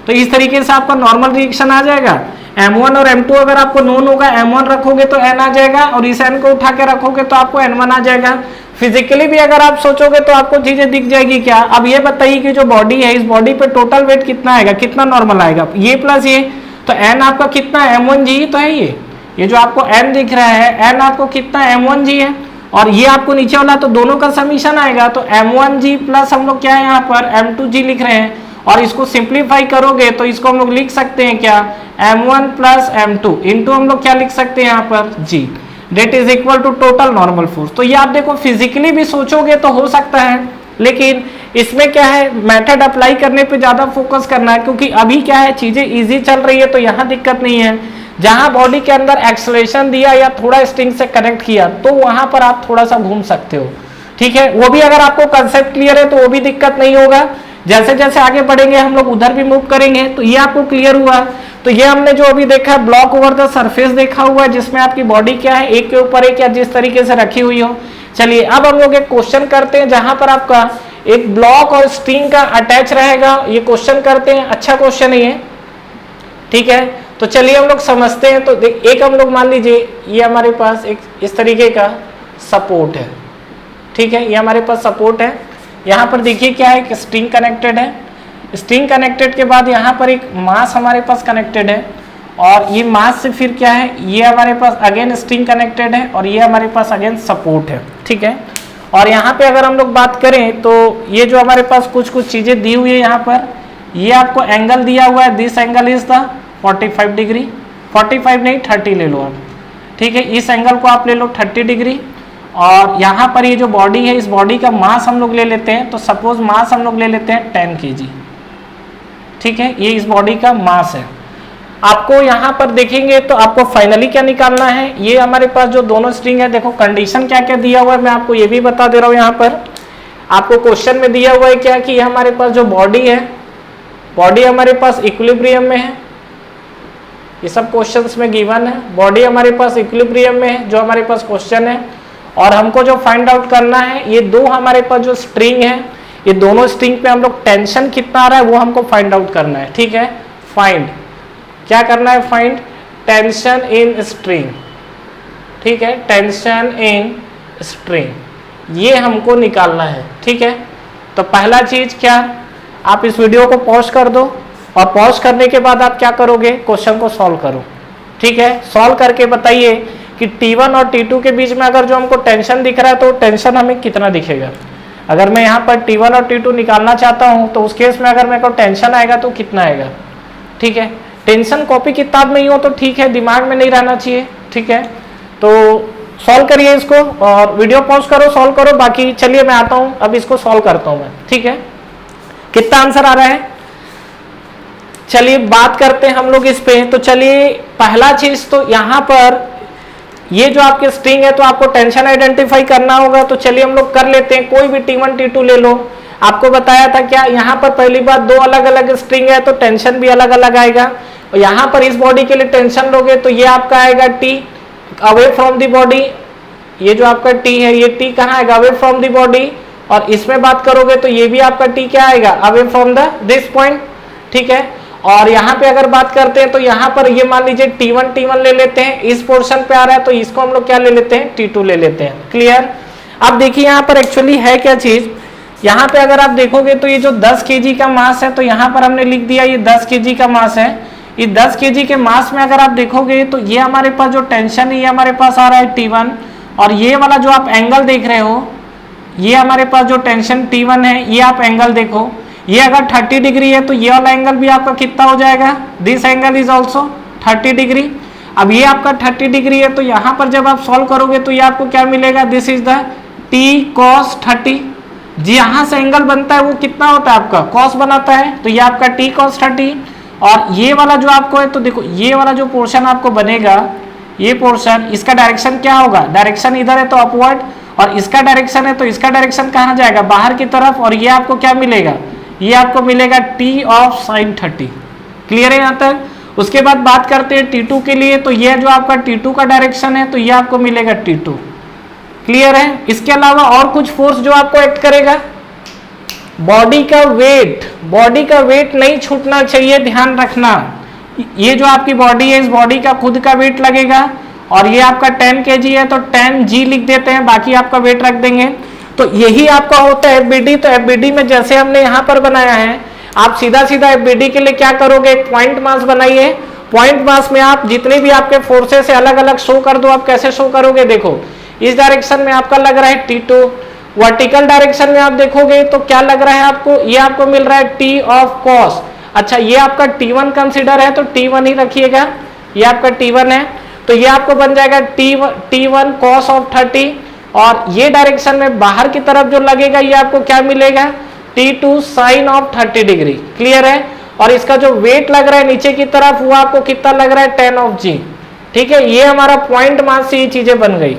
[SPEAKER 1] तो इस तरीके से आपका नॉर्मल रिएक्शन आ जाएगा। M1 और M2 अगर आपको नोन होगा, M1 रखोगे तो N आ जाएगा और इस N को उठा के रखोगे तो आपको N1 आ जाएगा। फिजिकली भी अगर आप सोचोगे तो आपको चीजें दिख जाएगी क्या। अब ये बताइए कि जो बॉडी है, इस बॉडी पे टोटल वेट कितना आएगा, कितना नॉर्मल आएगा, ये प्लस ये, तो N आपका कितना है, M1G तो है। ये जो आपको N दिख रहा है, N आपको कितना M1G है और ये आपको नीचे वाला, तो दोनों का समीशन आएगा। तो M1G प्लस हम लोग क्या है यहाँ पर M2G लिख रहे हैं और इसको सिंप्लीफाई करोगे तो इसको हम लोग लिख सकते हैं क्या, M1 प्लस M2 इंटू हम लोग क्या लिख सकते हैं यहाँ पर G, that is equal to total normal force. तो ये आप देखो फिजिकली भी सोचोगे तो हो सकता है, लेकिन इसमें क्या है, मेथड अप्लाई करने पे ज्यादा फोकस करना है, क्योंकि अभी क्या है चीजें इजी चल रही है तो यहाँ दिक्कत नहीं है। जहां बॉडी के अंदर एक्सेलरेशन दिया या थोड़ा स्ट्रिंग से कनेक्ट किया तो वहां पर आप थोड़ा सा घूम सकते हो, ठीक है। वो भी अगर आपको कंसेप्ट क्लियर है तो वो भी दिक्कत नहीं होगा। जैसे जैसे आगे बढ़ेंगे हम लोग उधर भी मूव करेंगे। तो ये आपको क्लियर हुआ। तो ये हमने जो अभी देखा है ब्लॉक ओवर द सरफेस देखा हुआ है, जिसमें आपकी बॉडी क्या है, एक के ऊपर एक या जिस तरीके से रखी हुई हो। चलिए अब हम लोग एक क्वेश्चन करते हैं जहां पर आपका एक ब्लॉक और स्ट्रिंग का अटैच रहेगा। ये क्वेश्चन करते हैं, अच्छा क्वेश्चन है ये, ठीक है। तो चलिए हम लोग समझते हैं। तो एक हम लोग मान लीजिए ये हमारे पास एक इस तरीके का सपोर्ट है, ठीक है, ये हमारे पास सपोर्ट है। यहाँ पर देखिए क्या है कि स्ट्रिंग कनेक्टेड है। स्ट्रिंग कनेक्टेड के बाद यहाँ पर एक मास हमारे पास कनेक्टेड है और ये मास से फिर क्या है, ये हमारे पास अगेन स्ट्रिंग कनेक्टेड है और ये हमारे पास अगेन सपोर्ट है, ठीक है। और यहाँ पे अगर हम लोग बात करें तो ये जो हमारे पास कुछ कुछ चीजें दी हुई है, यहाँ पर ये आपको एंगल दिया हुआ है, this angle is the 45 degree, 45 नहीं 30 ले लो आप, ठीक है। इस एंगल को आप ले लो 30 डिग्री। और यहाँ पर ये जो बॉडी है, इस बॉडी का मास हम लोग ले लेते हैं। तो सपोज मास हम लोग ले लेते हैं 10 kg, ठीक है। ये इस बॉडी का मास है। आपको यहाँ पर देखेंगे तो आपको फाइनली क्या निकालना है, ये हमारे पास जो दोनों स्ट्रिंग है, देखो कंडीशन क्या क्या दिया हुआ है मैं आपको ये भी बता दे रहा हूँ। यहाँ पर आपको क्वेश्चन में दिया हुआ है क्या कि हमारे पास जो बॉडी है, बॉडी हमारे पास इक्विलिब्रियम में है, ये सब क्वेश्चंस में गिवन है। बॉडी हमारे पास इक्विलिब्रियम में है जो हमारे पास क्वेश्चन है। और हमको जो फाइंड आउट करना है, ये दो हमारे पास जो स्ट्रिंग है, ये दोनों स्ट्रिंग पे हम लोग टेंशन कितना आ रहा है वो हमको फाइंड आउट करना है, ठीक है। फाइंड क्या करना है, फाइंड टेंशन इन स्ट्रिंग, ठीक है, टेंशन इन स्ट्रिंग, ये हमको निकालना है, ठीक है। तो पहला चीज क्या, आप इस वीडियो को पॉज कर दो और पॉज करने के बाद आप क्या करोगे, क्वेश्चन को सॉल्व करो, ठीक है। सॉल्व करके बताइए कि T1 और T2 के बीच में अगर जो हमको टेंशन दिख रहा है तो टेंशन हमें कितना दिखेगा। अगर मैं यहाँ पर T1 और T2 निकालना चाहता हूँ तो उस केस में अगर मेरे को टेंशन आएगा तो कितना आएगा, ठीक है। टेंशन कॉपी किताब में ही हो तो ठीक है, दिमाग में नहीं रहना चाहिए, ठीक है। तो सॉल्व करिए इसको और वीडियो पॉज करो, सॉल्व करो। बाकी चलिए मैं आता हूँ, अब इसको सॉल्व करता हूँ मैं, ठीक है। कितना आंसर आ रहा है, चलिए बात करते हैं हम लोग इस पे। तो चलिए पहला चीज तो यहाँ पर ये जो आपके स्ट्रिंग है तो आपको टेंशन आइडेंटिफाई करना होगा। तो चलिए हम लोग कर लेते हैं, कोई भी T1 T2 ले लो। आपको बताया था क्या, यहाँ पर पहली बात दो अलग अलग स्ट्रिंग है तो टेंशन भी अलग अलग आएगा। और यहाँ पर इस बॉडी के लिए टेंशन लोगे तो ये आपका आएगा T away from the body, ये जो आपका टी है ये टी कहाँ आएगा, अवे फ्रॉम द बॉडी। और इसमें बात करोगे तो ये भी आपका टी क्या आएगा, away from the this point, ठीक है। और यहाँ पे अगर बात करते हैं तो यहाँ पर ये मान लीजिए T1 ले लेते हैं, इस पोर्शन पे आ रहा है तो इसको हम लोग क्या ले लेते हैं, T2 ले लेते हैं। क्लियर। अब देखिए यहाँ पर एक्चुअली है क्या चीज, यहाँ पे अगर आप देखोगे तो ये जो 10 kg का मास है तो यहाँ पर हमने लिख दिया ये 10 kg का मास है। ये 10 kg के मास में अगर आप देखोगे तो ये हमारे पास जो टेंशन है ये हमारे पास आ रहा है T1, और ये वाला जो आप एंगल देख रहे हो ये हमारे पास जो टेंशन T1 है, ये आप एंगल देखो, ये अगर 30 डिग्री है तो ये वाला एंगल भी आपका कितना हो जाएगा, this angle is also 30 degree. अब ये आपका 30 डिग्री है तो यहाँ पर जब आप सॉल्व करोगे तो ये आपको क्या मिलेगा, this is the T cos 30। जहाँ से एंगल बनता है वो कितना होता है आपका, cos बनाता है, तो ये आपका T cos 30। और ये वाला जो आपको है तो देखो ये वाला जो पोर्शन आपको बनेगा, ये पोर्शन इसका डायरेक्शन क्या होगा, डायरेक्शन इधर है तो अपवर्ड, और इसका डायरेक्शन है तो इसका डायरेक्शन कहाँ जाएगा, बाहर की तरफ। और ये आपको क्या मिलेगा, ये आपको मिलेगा T of sin 30। क्लियर है यहाँ तक। उसके बाद बात करते हैं T2 के लिए, तो ये जो आपका T2 का डायरेक्शन है तो ये आपको मिलेगा T2। क्लियर है। इसके अलावा और कुछ फोर्स जो आपको एक्ट करेगा, बॉडी का वेट नहीं छूटना चाहिए, ध्यान रखना। ये जो आपकी बॉडी है इस बॉडी का खुद का वेट लगेगा, और ये आपका 10 kg है तो 10g लिख देते हैं, बाकी आपका वेट रख देंगे। तो यही आपका होता है FBD। तो FBD में जैसे हमने यहाँ पर बनाया है, आप सीधा सीधा FBD के लिए क्या करोगे, एक पॉइंट मास बनाइए। पॉइंट मास में आप जितने भी आपके फोर्सेस है अलग अलग शो कर दो। आप कैसे शो करोगे, देखो इस डायरेक्शन में आपका लग रहा है T2, वर्टिकल डायरेक्शन में आप देखोगे तो क्या लग रहा है आपको, ये आपको मिल रहा है T of cos। अच्छा ये आपका T1 कंसिडर है तो T1 ही रखिएगा, ये आपका T1 है तो ये आपको बन जाएगा T1 cos of 30। और ये डायरेक्शन में बाहर की तरफ जो लगेगा ये आपको क्या मिलेगा, T2 sin of 30 degree. Clear है। और इसका जो वेट लग रहा है नीचे की तरफ वो आपको कितना लग रहा है, 10 of g। ठीक है, ये हमारा पॉइंट मास से ये चीजें बन गई।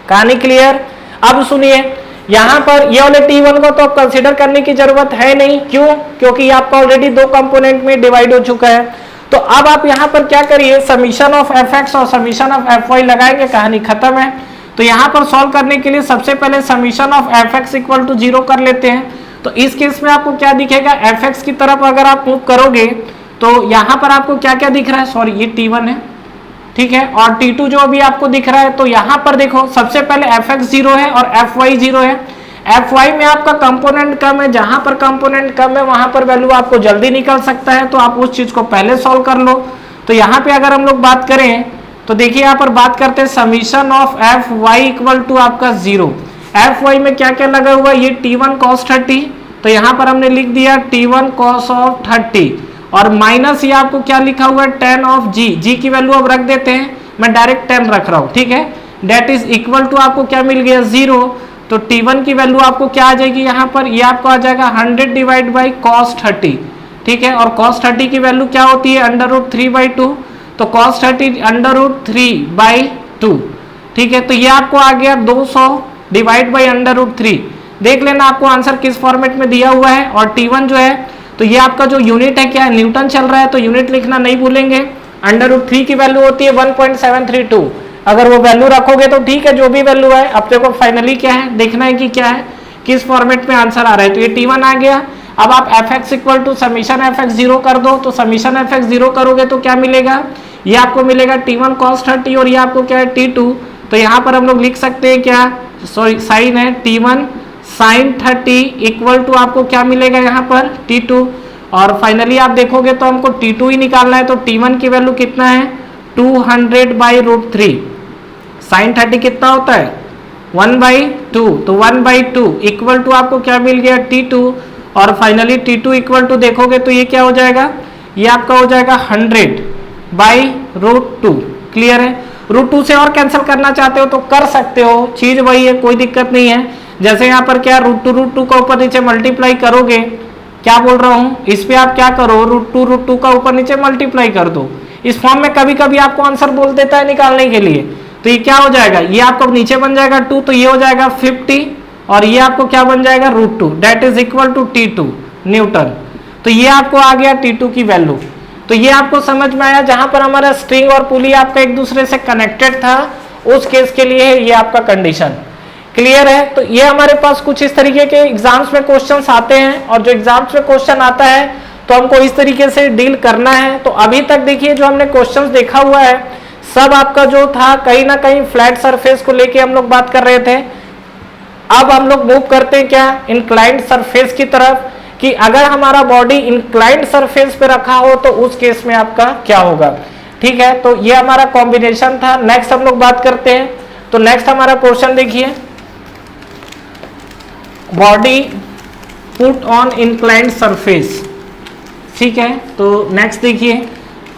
[SPEAKER 1] कहानी क्लियर। अब सुनिए यहाँ पर ये वाले T1 को तो अब कंसिडर करने की जरूरत है नहीं, क्यों, क्योंकि आपका ऑलरेडी दो कंपोनेंट में डिवाइड हो चुका है। तो अब आप यहाँ पर क्या करिए, समीशन ऑफ fx और समीशन ऑफ fy लगाएंगे, कहानी खत्म है। तो यहाँ पर सॉल्व करने के लिए सबसे पहले summation of fx equal to 0 कर लेते हैं। तो इस केस में आपको क्या दिखेगा, fx की तरफ अगर आप मूव करोगे तो यहाँ पर आपको क्या क्या दिख रहा है, सॉरी ये T1 है, ठीक है, और T2 जो अभी आपको दिख रहा है। तो यहाँ पर देखो सबसे पहले fx 0 है और fy 0 है। fy में आपका कंपोनेंट कम है, जहां पर कंपोनेंट कम है वहां पर वैल्यू आपको जल्दी निकल सकता है, तो आप उस चीज को पहले सॉल्व कर लो। तो यहाँ पे अगर हम लोग बात करें तो देखिए यहाँ पर बात करते हैं summation of fy equal to आपका 0। fy में क्या क्या लगा हुआ है, ये T1 cos 30, तो यहाँ पर हमने लिख दिया T1 cos of 30, और माइनस ये आपको क्या लिखा हुआ है, 10 of g की वैल्यू अब रख देते हैं, मैं डायरेक्ट 10 रख रहा हूँ, ठीक है, डेट इज इक्वल टू आपको क्या मिल गया 0। तो T1 की वैल्यू आपको क्या आ जाएगी यहाँ पर, ये आपको आ जाएगा 100 डिवाइड बाई cos 30, ठीक है, और cos 30 की वैल्यू क्या होती है, √3/2, तो cos 30 √3/2, ठीक है। तो ये आपको आ गया 200 डिवाइड बाई √3। देख लेना आपको आंसर किस फॉर्मेट में दिया हुआ है। और T1 जो है तो ये आपका जो यूनिट है क्या है, न्यूटन चल रहा है, तो यूनिट लिखना नहीं भूलेंगे। √3 की वैल्यू होती है 1.732, अगर वो वैल्यू रखोगे तो ठीक है, जो भी वैल्यू है। अब देखो फाइनली क्या है, देखना है कि क्या है, किस फॉर्मेट में आंसर आ रहा है। तो ये T1 आ गया। अब आप fx equal to summation fx 0 कर दो, तो समीशन fx 0 करोगे तो क्या मिलेगा, ये आपको मिलेगा T1 cos 30, और ये आपको क्या है T2। तो यहाँ पर हम लोग लिख सकते हैं क्या, सॉरी साइन है, T1 sin 30 इक्वल टू आपको क्या मिलेगा यहाँ पर T2। और फाइनली आप देखोगे तो हमको T2 ही निकालना है, तो T1 की वैल्यू कितना है, 200/√3। sin 30 कितना होता है, 1/2, तो 1/2 इक्वल टू आपको क्या मिल गया T2। और फाइनली T2 इक्वल टू देखोगे तो ये क्या हो जाएगा, ये आपका हो जाएगा 100/√2। क्लियर है। √2 से और कैंसिल करना चाहते हो तो कर सकते हो, चीज वही है, कोई दिक्कत नहीं है। जैसे यहाँ पर क्या √2 का ऊपर नीचे मल्टीप्लाई करोगे, क्या बोल रहा हूँ, इस पे आप क्या करो, √2 का ऊपर नीचे मल्टीप्लाई कर दो। इस फॉर्म में कभी कभी आपको आंसर बोल देता है निकालने के लिए, तो ये क्या हो जाएगा, ये आपको नीचे बन जाएगा 2, तो ये हो जाएगा 50, और ये आपको क्या बन जाएगा √2, that is equal to T2 newton. तो ये आपको आ गया T2 की वैल्यू। तो ये आपको समझ में आया, जहां पर हमारा स्ट्रिंग और पुली आपका एक दूसरे से कनेक्टेड था, उस केस के लिए ये आपका कंडीशन। क्लियर है? तो ये हमारे पास कुछ इस तरीके के एग्जाम्स में क्वेश्चंस आते हैं, और जो एग्जाम्स में क्वेश्चन आता है तो हमको इस तरीके से डील करना है। तो अभी तक देखिए जो हमने क्वेश्चंस देखा हुआ है, सब आपका जो था कहीं ना कहीं फ्लैट सरफेस को लेके हम लोग बात कर रहे थे। अब हम लोग मूव करते हैं क्या, इंक्लाइंड सरफेस की तरफ, कि अगर हमारा बॉडी इंक्लाइंड सरफेस पे रखा हो तो उस केस में आपका क्या होगा। ठीक है, तो ये हमारा कॉम्बिनेशन था। नेक्स्ट हम लोग बात करते हैं। तो नेक्स्ट हमारा क्वेश्चन देखिए, body put on inclined surface. ठीक है, तो नेक्स्ट देखिए,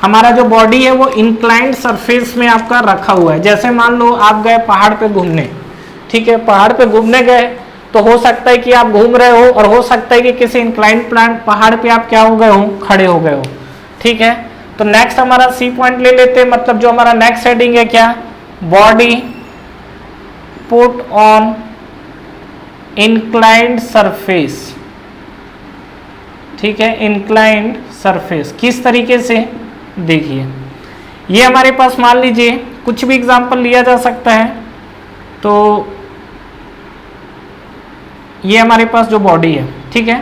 [SPEAKER 1] हमारा जो बॉडी है वो इंक्लाइंड सरफेस में आपका रखा हुआ है। जैसे मान लो आप गए पहाड़ पे घूमने, ठीक है, पहाड़ पे घूमने गए, तो हो सकता है कि आप घूम रहे हो, और हो सकता है कि किसी इंक्लाइंड पहाड़ पे आप क्या हो गए हो, खड़े हो गए हो। ठीक है, तो नेक्स्ट हमारा सी पॉइंट ले लेते हैं, मतलब जो हमारा नेक्स्ट हेडिंग है क्या, body put on inclined surface. ठीक है, इंक्लाइंड सरफेस किस तरीके से, देखिए ये हमारे पास मान लीजिए कुछ भी एग्जांपल लिया जा सकता है। तो ये हमारे पास जो बॉडी है, ठीक है,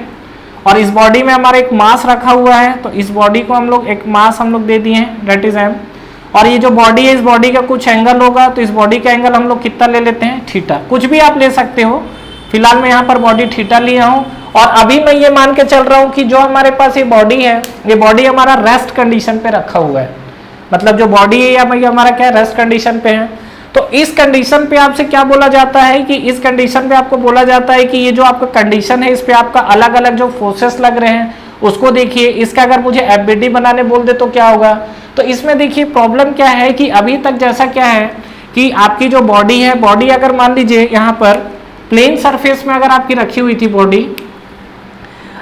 [SPEAKER 1] और इस बॉडी में हमारा एक मास रखा हुआ है, तो इस बॉडी को हम लोग एक मास हम लोग दे दिए हैं, दैट इज m। और ये जो बॉडी है, इस बॉडी का कुछ एंगल होगा, तो इस बॉडी का एंगल हम लोग कितना ले लेते हैं, थीटा। कुछ भी आप ले सकते हो, फिलहाल मैं यहाँ पर बॉडी थीटा लिया हूँ। और अभी मैं ये मान के चल रहा हूँ कि जो हमारे पास ये बॉडी है, ये बॉडी हमारा रेस्ट कंडीशन पे रखा हुआ है, मतलब जो बॉडी है ये हमारा क्या रेस्ट कंडीशन पे है। तो इस कंडीशन पे आपसे क्या बोला जाता है कि इस कंडीशन पे आपको बोला जाता है कि ये जो आपका कंडीशन है, इस पे आपका अलग अलग जो फोर्सेस लग रहे हैं उसको देखिए। इसका अगर मुझे एफबीडी बनाने बोल दे तो क्या होगा। तो इसमें देखिए प्रॉब्लम क्या है कि अभी तक जैसा क्या है कि आपकी जो बॉडी है, बॉडी अगर मान लीजिए यहाँ पर प्लेन सरफेस में अगर आपकी रखी हुई थी बॉडी,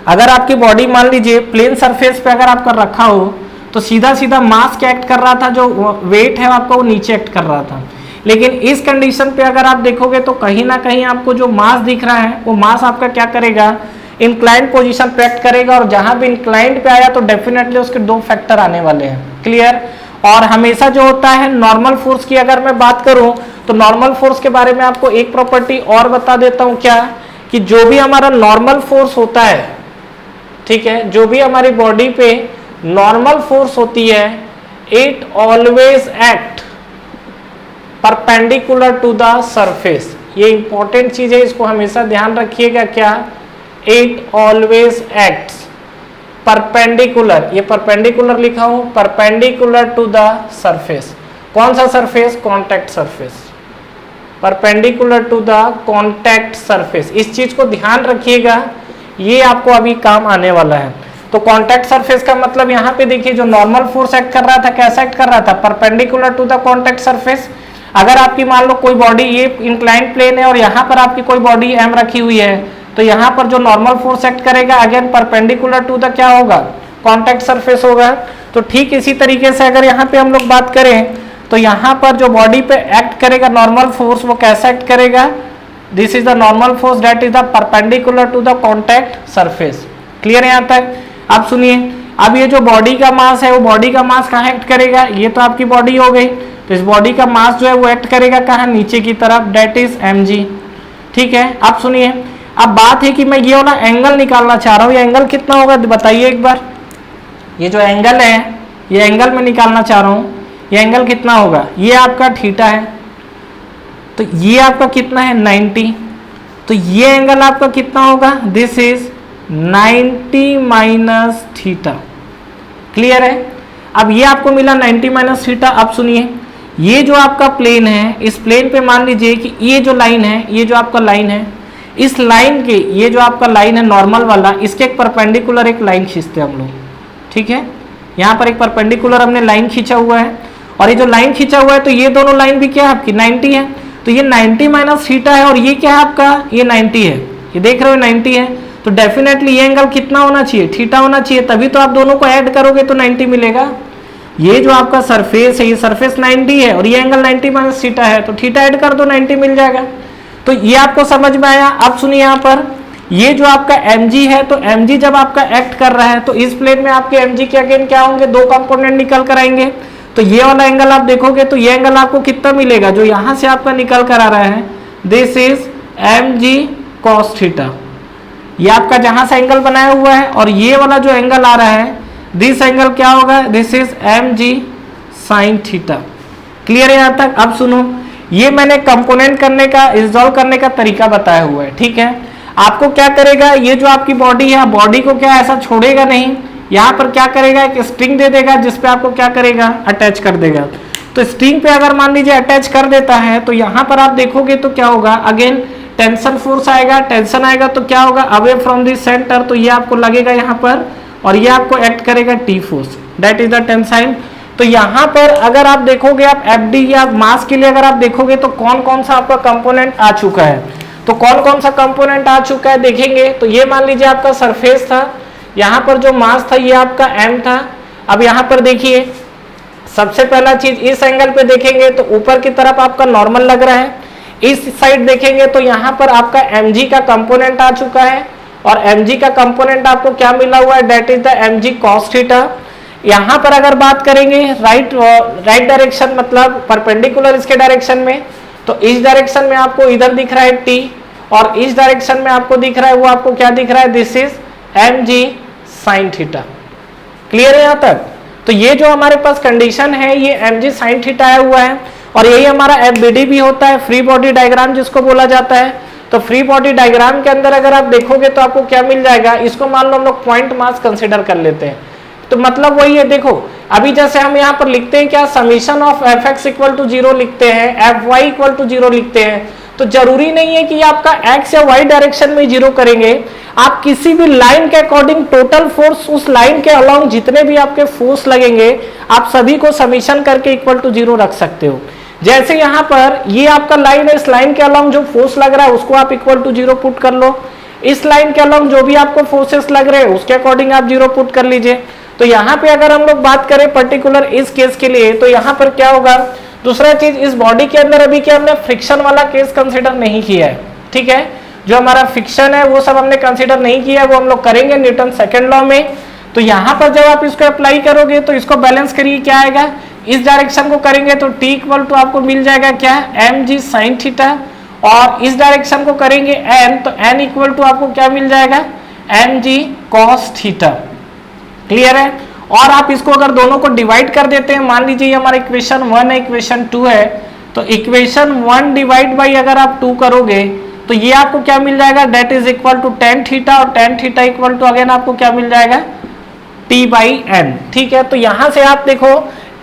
[SPEAKER 1] अगर आपकी बॉडी मान लीजिए प्लेन सरफेस पे अगर आपका रखा हो, तो सीधा सीधा मास क्या एक्ट कर रहा था, जो वेट है आपका वो नीचे एक्ट कर रहा था। लेकिन इस कंडीशन पे अगर आप देखोगे तो कहीं ना कहीं आपको जो मास दिख रहा है, वो मास आपका क्या करेगा, इंक्लाइंड पोजीशन पे एक्ट करेगा। और जहां भी इंक्लाइंड पे आया तो डेफिनेटली उसके दो फैक्टर आने वाले हैं। क्लियर? और हमेशा जो होता है नॉर्मल फोर्स की अगर मैं बात करूं, तो नॉर्मल फोर्स के बारे में आपको एक प्रॉपर्टी और बता देता हूं, क्या कि जो भी हमारा नॉर्मल फोर्स होता है, ठीक है, जो भी हमारी बॉडी पे नॉर्मल फोर्स होती है, it always act perpendicular to the surface. ये इंपॉर्टेंट चीज है, इसको हमेशा ध्यान रखिएगा। क्या? इट ऑलवेज एक्ट्स परपेंडिकुलर, ये परपेंडिकुलर लिखा हूं, परपेंडिकुलर टू द सरफेस। कौन सा surface? Contact surface, perpendicular to the contact surface. इस चीज को ध्यान रखिएगा, ये आपको अभी काम आने वाला है। तो कॉन्टैक्ट सरफेस का मतलब यहाँ पे देखिए, जो नॉर्मल फोर्स एक्ट कर रहा था, कैसा एक्ट कर रहा था, perpendicular to the contact surface. अगर आपकी मान लो कोई बॉडी, ये इंक्लाइंड प्लेन है और यहाँ पर आपकी कोई बॉडी m रखी हुई है, तो यहाँ पर जो नॉर्मल फोर्स एक्ट करेगा अगेन परपेंडिकुलर टू द क्या होगा, कॉन्टैक्ट सरफेस होगा। तो ठीक इसी तरीके से अगर यहाँ पे हम लोग बात करें, तो यहाँ पर जो बॉडी पे एक्ट करेगा नॉर्मल फोर्स, वो कैसा एक्ट करेगा, this is the normal force that is the perpendicular to the contact surface. Clear है यहाँ तक? आप सुनिए, अब ये जो बॉडी का मास है, वो बॉडी का मास कहाँ एक्ट करेगा, ये तो आपकी बॉडी हो गई, तो इस बॉडी का मास जो है वो एक्ट करेगा कहाँ, नीचे की तरफ, दैट इज mg। ठीक है, आप सुनिए, अब बात है कि मैं ये वाला एंगल निकालना चाह रहा हूँ, ये एंगल कितना होगा बताइए एक बार। ये जो एंगल है, ये एंगल मैं निकालना चाह रहा हूँ, ये एंगल कितना होगा, ये आपका थीटा है, तो ये आपका कितना है 90, तो ये एंगल आपका कितना होगा, this is 90 minus theta. Clear है? अब ये आपको मिला 90 माइनस थीटा। अब सुनिए, ये जो आपका प्लेन है, इस प्लेन पे मान लीजिए कि ये जो लाइन है, ये जो आपका लाइन है, इस लाइन के, ये जो आपका लाइन है नॉर्मल वाला, इसके एक परपेंडिकुलर एक लाइन खींचते हैं हम लोग। ठीक है, यहाँ पर एक परपेंडिकुलर हमने लाइन खींचा हुआ है, और ये जो लाइन खींचा हुआ है, तो ये दोनों लाइन भी क्या है आपकी 90 है, तो ये 90 माइनस थीटा है, और ये क्या है आपका, ये 90 है, ये देख रहे हो 90 है, तो डेफिनेटली ये एंगल कितना होना चाहिए, थीटा होना चाहिए, तभी तो आप दोनों को ऐड करोगे तो 90 मिलेगा। ये जो आपका सरफेस है, ये सरफेस 90 है और ये एंगल 90 माइनस थीटा है, तो थीटा ऐड कर दो 90 मिल जाएगा। तो ये आपको समझ में आया। अब सुनिए यहाँ पर, ये जो आपका mg है, तो mg जब आपका एक्ट कर रहा है तो इस प्लेन में आपके mg के अगेन क्या होंगे, दो कंपोनेंट निकल कर आएंगे। तो ये वाला एंगल आप देखोगे तो ये एंगल आपको कितना मिलेगा, जो यहां से आपका निकल कर आ रहा है, this is mg cos theta. ये आपका जहां से एंगल बनाया हुआ है, और ये वाला जो एंगल आ रहा है, दिस एंगल क्या होगा, this is mg sin theta. Clear है यहाँ तक। अब सुनो, ये मैंने कंपोनेंट करने का, रिजॉल्व करने का तरीका बताया हुआ है, ठीक है। आपको क्या करेगा, ये जो आपकी बॉडी है, बॉडी को क्या ऐसा छोड़ेगा नहीं, यहाँ पर क्या करेगा, एक स्ट्रिंग दे देगा जिसपे आपको क्या करेगा, अटैच कर देगा। तो स्ट्रिंग पे अगर मान लीजिए अटैच कर देता है, तो यहाँ पर आप देखोगे तो क्या होगा, अगेन टेंशन फोर्स आएगा, टेंशन आएगा तो क्या होगा, अवे फ्रॉम द सेंटर, तो ये आपको लगेगा यहाँ पर, और ये आपको एक्ट करेगा T force, that is the tensile. तो यहाँ पर अगर आप देखोगे, आप एफडी या मास के लिए अगर आप देखोगे तो कौन कौन सा आपका कंपोनेंट आ चुका है, तो कौन कौन सा कंपोनेंट आ चुका है देखेंगे। तो ये मान लीजिए आपका सरफेस था, यहाँ पर जो मास था ये आपका m था। अब यहाँ पर देखिए, सबसे पहला चीज इस एंगल पे देखेंगे तो ऊपर की तरफ आपका नॉर्मल लग रहा है, इस साइड देखेंगे तो यहाँ पर आपका mg का कंपोनेंट आ चुका है, और mg का कंपोनेंट आपको क्या मिला हुआ है, that is the mg cos theta. यहाँ पर अगर बात करेंगे राइट डायरेक्शन, मतलब परपेंडिकुलर इसके डायरेक्शन में, तो इस डायरेक्शन में आपको इधर दिख रहा है t, और इस डायरेक्शन में आपको दिख रहा है, वो आपको क्या दिख रहा है, this is mg sin theta. Clear है यहाँ तक। तो ये जो हमारे पास कंडीशन है, ये mg sin थीटा आया हुआ है, और यही हमारा FBD भी होता है, फ्री बॉडी डायग्राम जिसको बोला जाता है। तो फ्री बॉडी डायग्राम के अंदर अगर आप देखोगे तो आपको क्या मिल जाएगा, इसको मान लो हम लोग पॉइंट मास कंसिडर कर लेते हैं। तो मतलब वही है, देखो अभी जैसे हम यहाँ पर लिखते हैं क्या, summation of fx equal to 0 लिखते हैं, fy इक्वल टू 0 लिखते हैं। तो जरूरी नहीं है कि आपका x या y डायरेक्शन में 0 करेंगे, आप किसी भी लाइन के अकॉर्डिंग टोटल फोर्स, उस लाइन के अलोंग जितने भी आपके फोर्स लगेंगे, आप सभी को समीशन करके इक्वल टू 0 रख सकते हो। जैसे यहाँ पर ये आपका लाइन है, इस लाइन के अलोंग जो फोर्स लग रहा है उसको आप इक्वल टू 0 पुट कर लो, इस लाइन के अलोंग जो भी आपको फोर्सेस लग रहे हैं उसके अकॉर्डिंग आप 0 पुट कर लीजिए। तो यहाँ पे अगर हम लोग बात करें पर्टिकुलर इस केस के लिए, तो यहाँ पर क्या होगा, दूसरा चीज, इस बॉडी के अंदर अभी क्या हमने फ्रिक्शन वाला केस कंसिडर नहीं किया है, ठीक है। जो हमारा फ्रिक्शन है वो सब हमने कंसिडर नहीं किया है, वो हम लोग करेंगे न्यूटन सेकंड लॉ में। तो यहाँ पर जब आप इसको अप्लाई करोगे तो इसको बैलेंस करिए, क्या आएगा, इस डायरेक्शन को करेंगे तो t इक्वल टू आपको मिल जाएगा क्या, mg sin थीटा, और इस डायरेक्शन को करेंगे n, तो n इक्वल टू आपको क्या मिल जाएगा, mg cos थीटा। क्लियर है। और आप इसको अगर दोनों को डिवाइड कर देते हैं, मान लीजिए ये हमारा इक्वेशन 1 है, इक्वेशन 2 है, तो इक्वेशन 1 डिवाइड बाई अगर आप 2 करोगे तो ये आपको क्या मिल जाएगा, that is equal to tan theta, और tan theta equal to again आपको क्या मिल जाएगा, t बाई n। ठीक है। तो यहां से आप देखो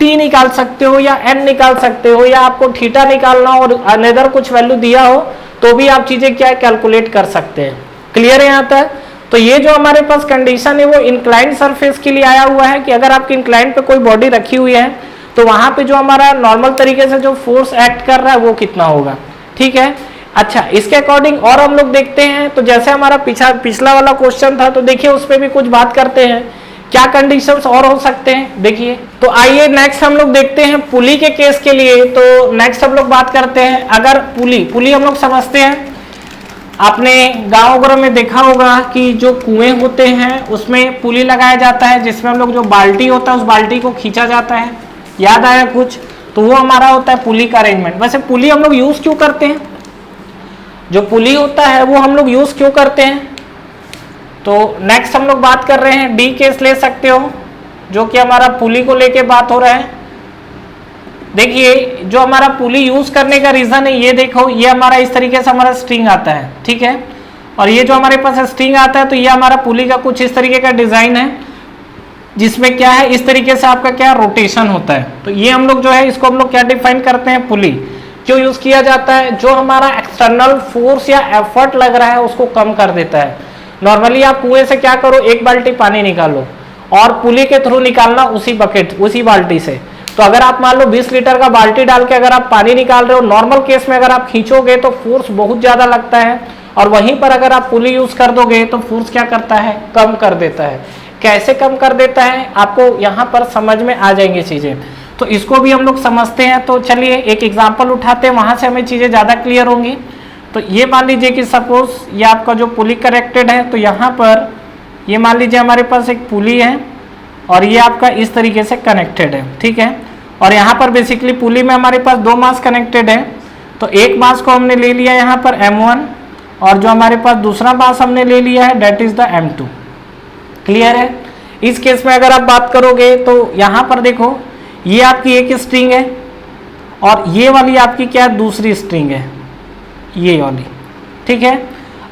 [SPEAKER 1] t निकाल सकते हो या n निकाल सकते हो, या आपको थीटा निकालना और अनदर कुछ वैल्यू दिया हो तो भी आप चीजें क्या कैलकुलेट कर सकते हैं। क्लियर है यहाँ तक। तो ये जो हमारे पास कंडीशन है वो इंक्लाइंड सरफेस के लिए आया हुआ है कि अगर आपकी इंक्लाइंड पे कोई बॉडी रखी हुई है तो वहां पे जो हमारा नॉर्मल तरीके से जो फोर्स एक्ट कर रहा है वो कितना होगा। ठीक है। अच्छा, इसके अकॉर्डिंग और हम लोग देखते हैं, तो जैसे हमारा पिछला वाला क्वेश्चन था, तो देखिए उस पर भी कुछ बात करते हैं, क्या कंडीशंस और हो सकते हैं। देखिए, तो आइए नेक्स्ट हम लोग देखते हैं पुली के केस के लिए। तो नेक्स्ट हम लोग बात करते हैं, अगर पुली हम लोग समझते हैं, आपने गांव वगैरह में देखा होगा कि जो कुएं होते हैं उसमें पुली लगाया जाता है, जिसमें हम लोग जो बाल्टी होता है उस बाल्टी को खींचा जाता है। याद आया कुछ? तो वो हमारा होता है पुली का अरेंजमेंट। वैसे पुली हम लोग यूज क्यों करते हैं, जो पुली होता है वो हम लोग यूज क्यों करते हैं। तो नेक्स्ट हम लोग बात कर रहे हैं, डी केस ले सकते हो, जो कि हमारा पुली को लेके बात हो रहा है। देखिए, जो हमारा पुली यूज करने का रीजन है, ये देखो, ये हमारा इस तरीके से हमारा स्ट्रिंग आता है। ठीक है। और ये जो हमारे पास स्ट्रिंग आता है, तो ये हमारा पुली का कुछ इस तरीके का डिजाइन है, जिसमें क्या है, इस तरीके से आपका क्या रोटेशन होता है। तो ये हम लोग जो है इसको हम लोग क्या डिफाइन करते हैं, पुली क्यों यूज किया जाता है, जो हमारा एक्सटर्नल फोर्स या एफर्ट लग रहा है उसको कम कर देता है। नॉर्मली आप कुएं से क्या करो, एक बाल्टी पानी निकालो और पुली के थ्रू निकालना उसी बकेट, उसी बाल्टी से। तो अगर आप मान लो 20 लीटर का बाल्टी डाल के अगर आप पानी निकाल रहे हो, नॉर्मल केस में अगर आप खींचोगे तो फोर्स बहुत ज्यादा लगता है, और वहीं पर अगर आप पुली यूज कर दोगे तो फोर्स क्या करता है, कम कर देता है। कैसे कम कर देता है, आपको यहाँ पर समझ में आ जाएंगी चीजें, तो इसको भी हम लोग समझते हैं। तो चलिए एक एग्जाम्पल उठाते हैं, वहां से हमें चीजें ज्यादा क्लियर होंगी। तो ये मान लीजिए कि सपोज ये आपका जो पुली कनेक्टेड है, तो यहाँ पर ये मान लीजिए हमारे पास एक पुली है और ये आपका इस तरीके से कनेक्टेड है, ठीक है। और यहाँ पर बेसिकली पुली में हमारे पास दो मास कनेक्टेड है, तो एक मास को हमने ले लिया यहाँ पर M1 और जो हमारे पास दूसरा मास हमने ले लिया है that is the M2। Clear है। इस केस में अगर आप बात करोगे तो यहाँ पर देखो ये आपकी एक स्ट्रिंग है और ये वाली आपकी क्या दूसरी स्ट्रिंग है, ये वाली, ठीक है।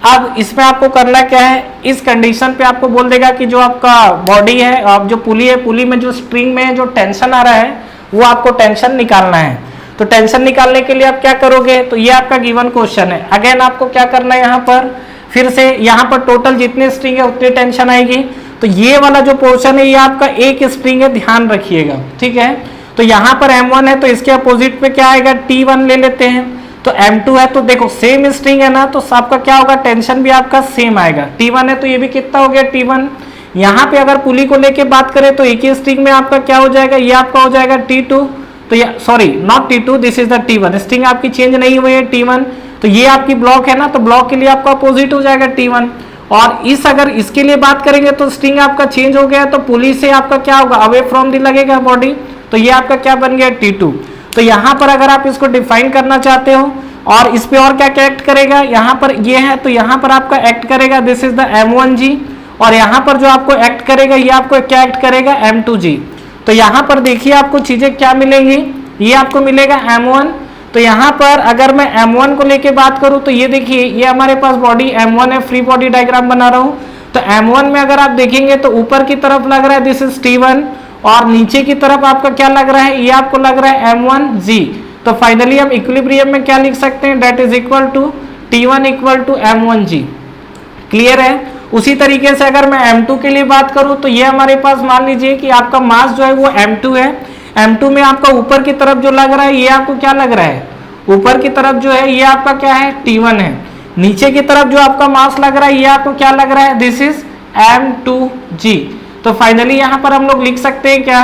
[SPEAKER 1] अब इसमें आपको करना क्या है, इस कंडीशन पे आपको बोल देगा कि जो आपका बॉडी है, आप जो पुली है, पुली में जो स्ट्रिंग में जो टेंशन आ रहा है वो आपको टेंशन निकालना है। तो टेंशन निकालने के लिए आप क्या करोगे, तो ये आपका गिवन क्वेश्चन है। अगेन आपको क्या करना है, यहाँ पर फिर से यहाँ पर टोटल जितनी स्ट्रिंग है उतनी टेंशन आएगी। तो ये वाला जो पोर्शन है ये आपका एक स्ट्रिंग है, ध्यान रखिएगा, ठीक है। तो यहाँ पर M1 है तो इसके अपोजिट पे क्या आएगा, T1 ले लेते हैं। तो M2 है तो देखो सेम स्ट्रिंग है ना, तो आपका क्या होगा, टेंशन भी आपका सेम आएगा। T1 है तो ये भी कितना हो गया T1। यहाँ पे अगर पुली को लेके बात करें तो एक ही स्ट्रिंग में आपका क्या हो जाएगा, ये आपका हो जाएगा T2। तो ये sorry not T2, this is the T1। String आपकी चेंज नहीं हुई है T1, तो ये आपकी ब्लॉक है ना, तो ब्लॉक के लिए आपका अपोजिट हो जाएगा T1। और इस अगर इसके लिए बात करेंगे तो स्ट्रिंग आपका चेंज हो गया, तो पुली से आपका क्या होगा, अवे फ्रॉम दी लगेगा बॉडी, तो ये आपका क्या बन गया T2। तो यहाँ पर अगर आप इसको डिफाइन करना चाहते हो और इस पे और क्या क्या एक्ट करेगा, यहाँ पर ये है तो यहाँ पर आपका एक्ट करेगा दिस इज द M1G, और यहाँ पर जो आपको एक्ट करेगा ये आपको क्या एक्ट करेगा, M2G। तो यहाँ पर देखिए आपको चीजें क्या मिलेंगी, ये आपको मिलेगा M1। तो यहाँ पर अगर मैं M1 को लेके बात करूँ तो ये देखिए ये हमारे पास बॉडी M1 है, फ्री बॉडी डायग्राम बना रहा हूँ। तो M1 में अगर आप देखेंगे तो ऊपर की तरफ लग रहा है दिस इज T1 और नीचे की तरफ आपका क्या लग रहा है, ये आपको लग रहा है M1G। तो फाइनली हम इक्विलिब्रियम में क्या लिख सकते हैं, that is equal to T1 equal to M1G। Clear है। उसी तरीके से अगर मैं M2 के लिए बात करूं तो ये हमारे पास मान लीजिए कि आपका मास जो है वो M2 है। M2 में आपका ऊपर की तरफ जो लग रहा है ये आपको क्या लग रहा है, ऊपर की तरफ जो है ये आपका क्या है, T1 है। नीचे की तरफ जो आपका मास लग रहा है ये आपको क्या लग रहा है, दिस इज M2G। तो फाइनली यहाँ पर हम लोग लिख सकते हैं क्या,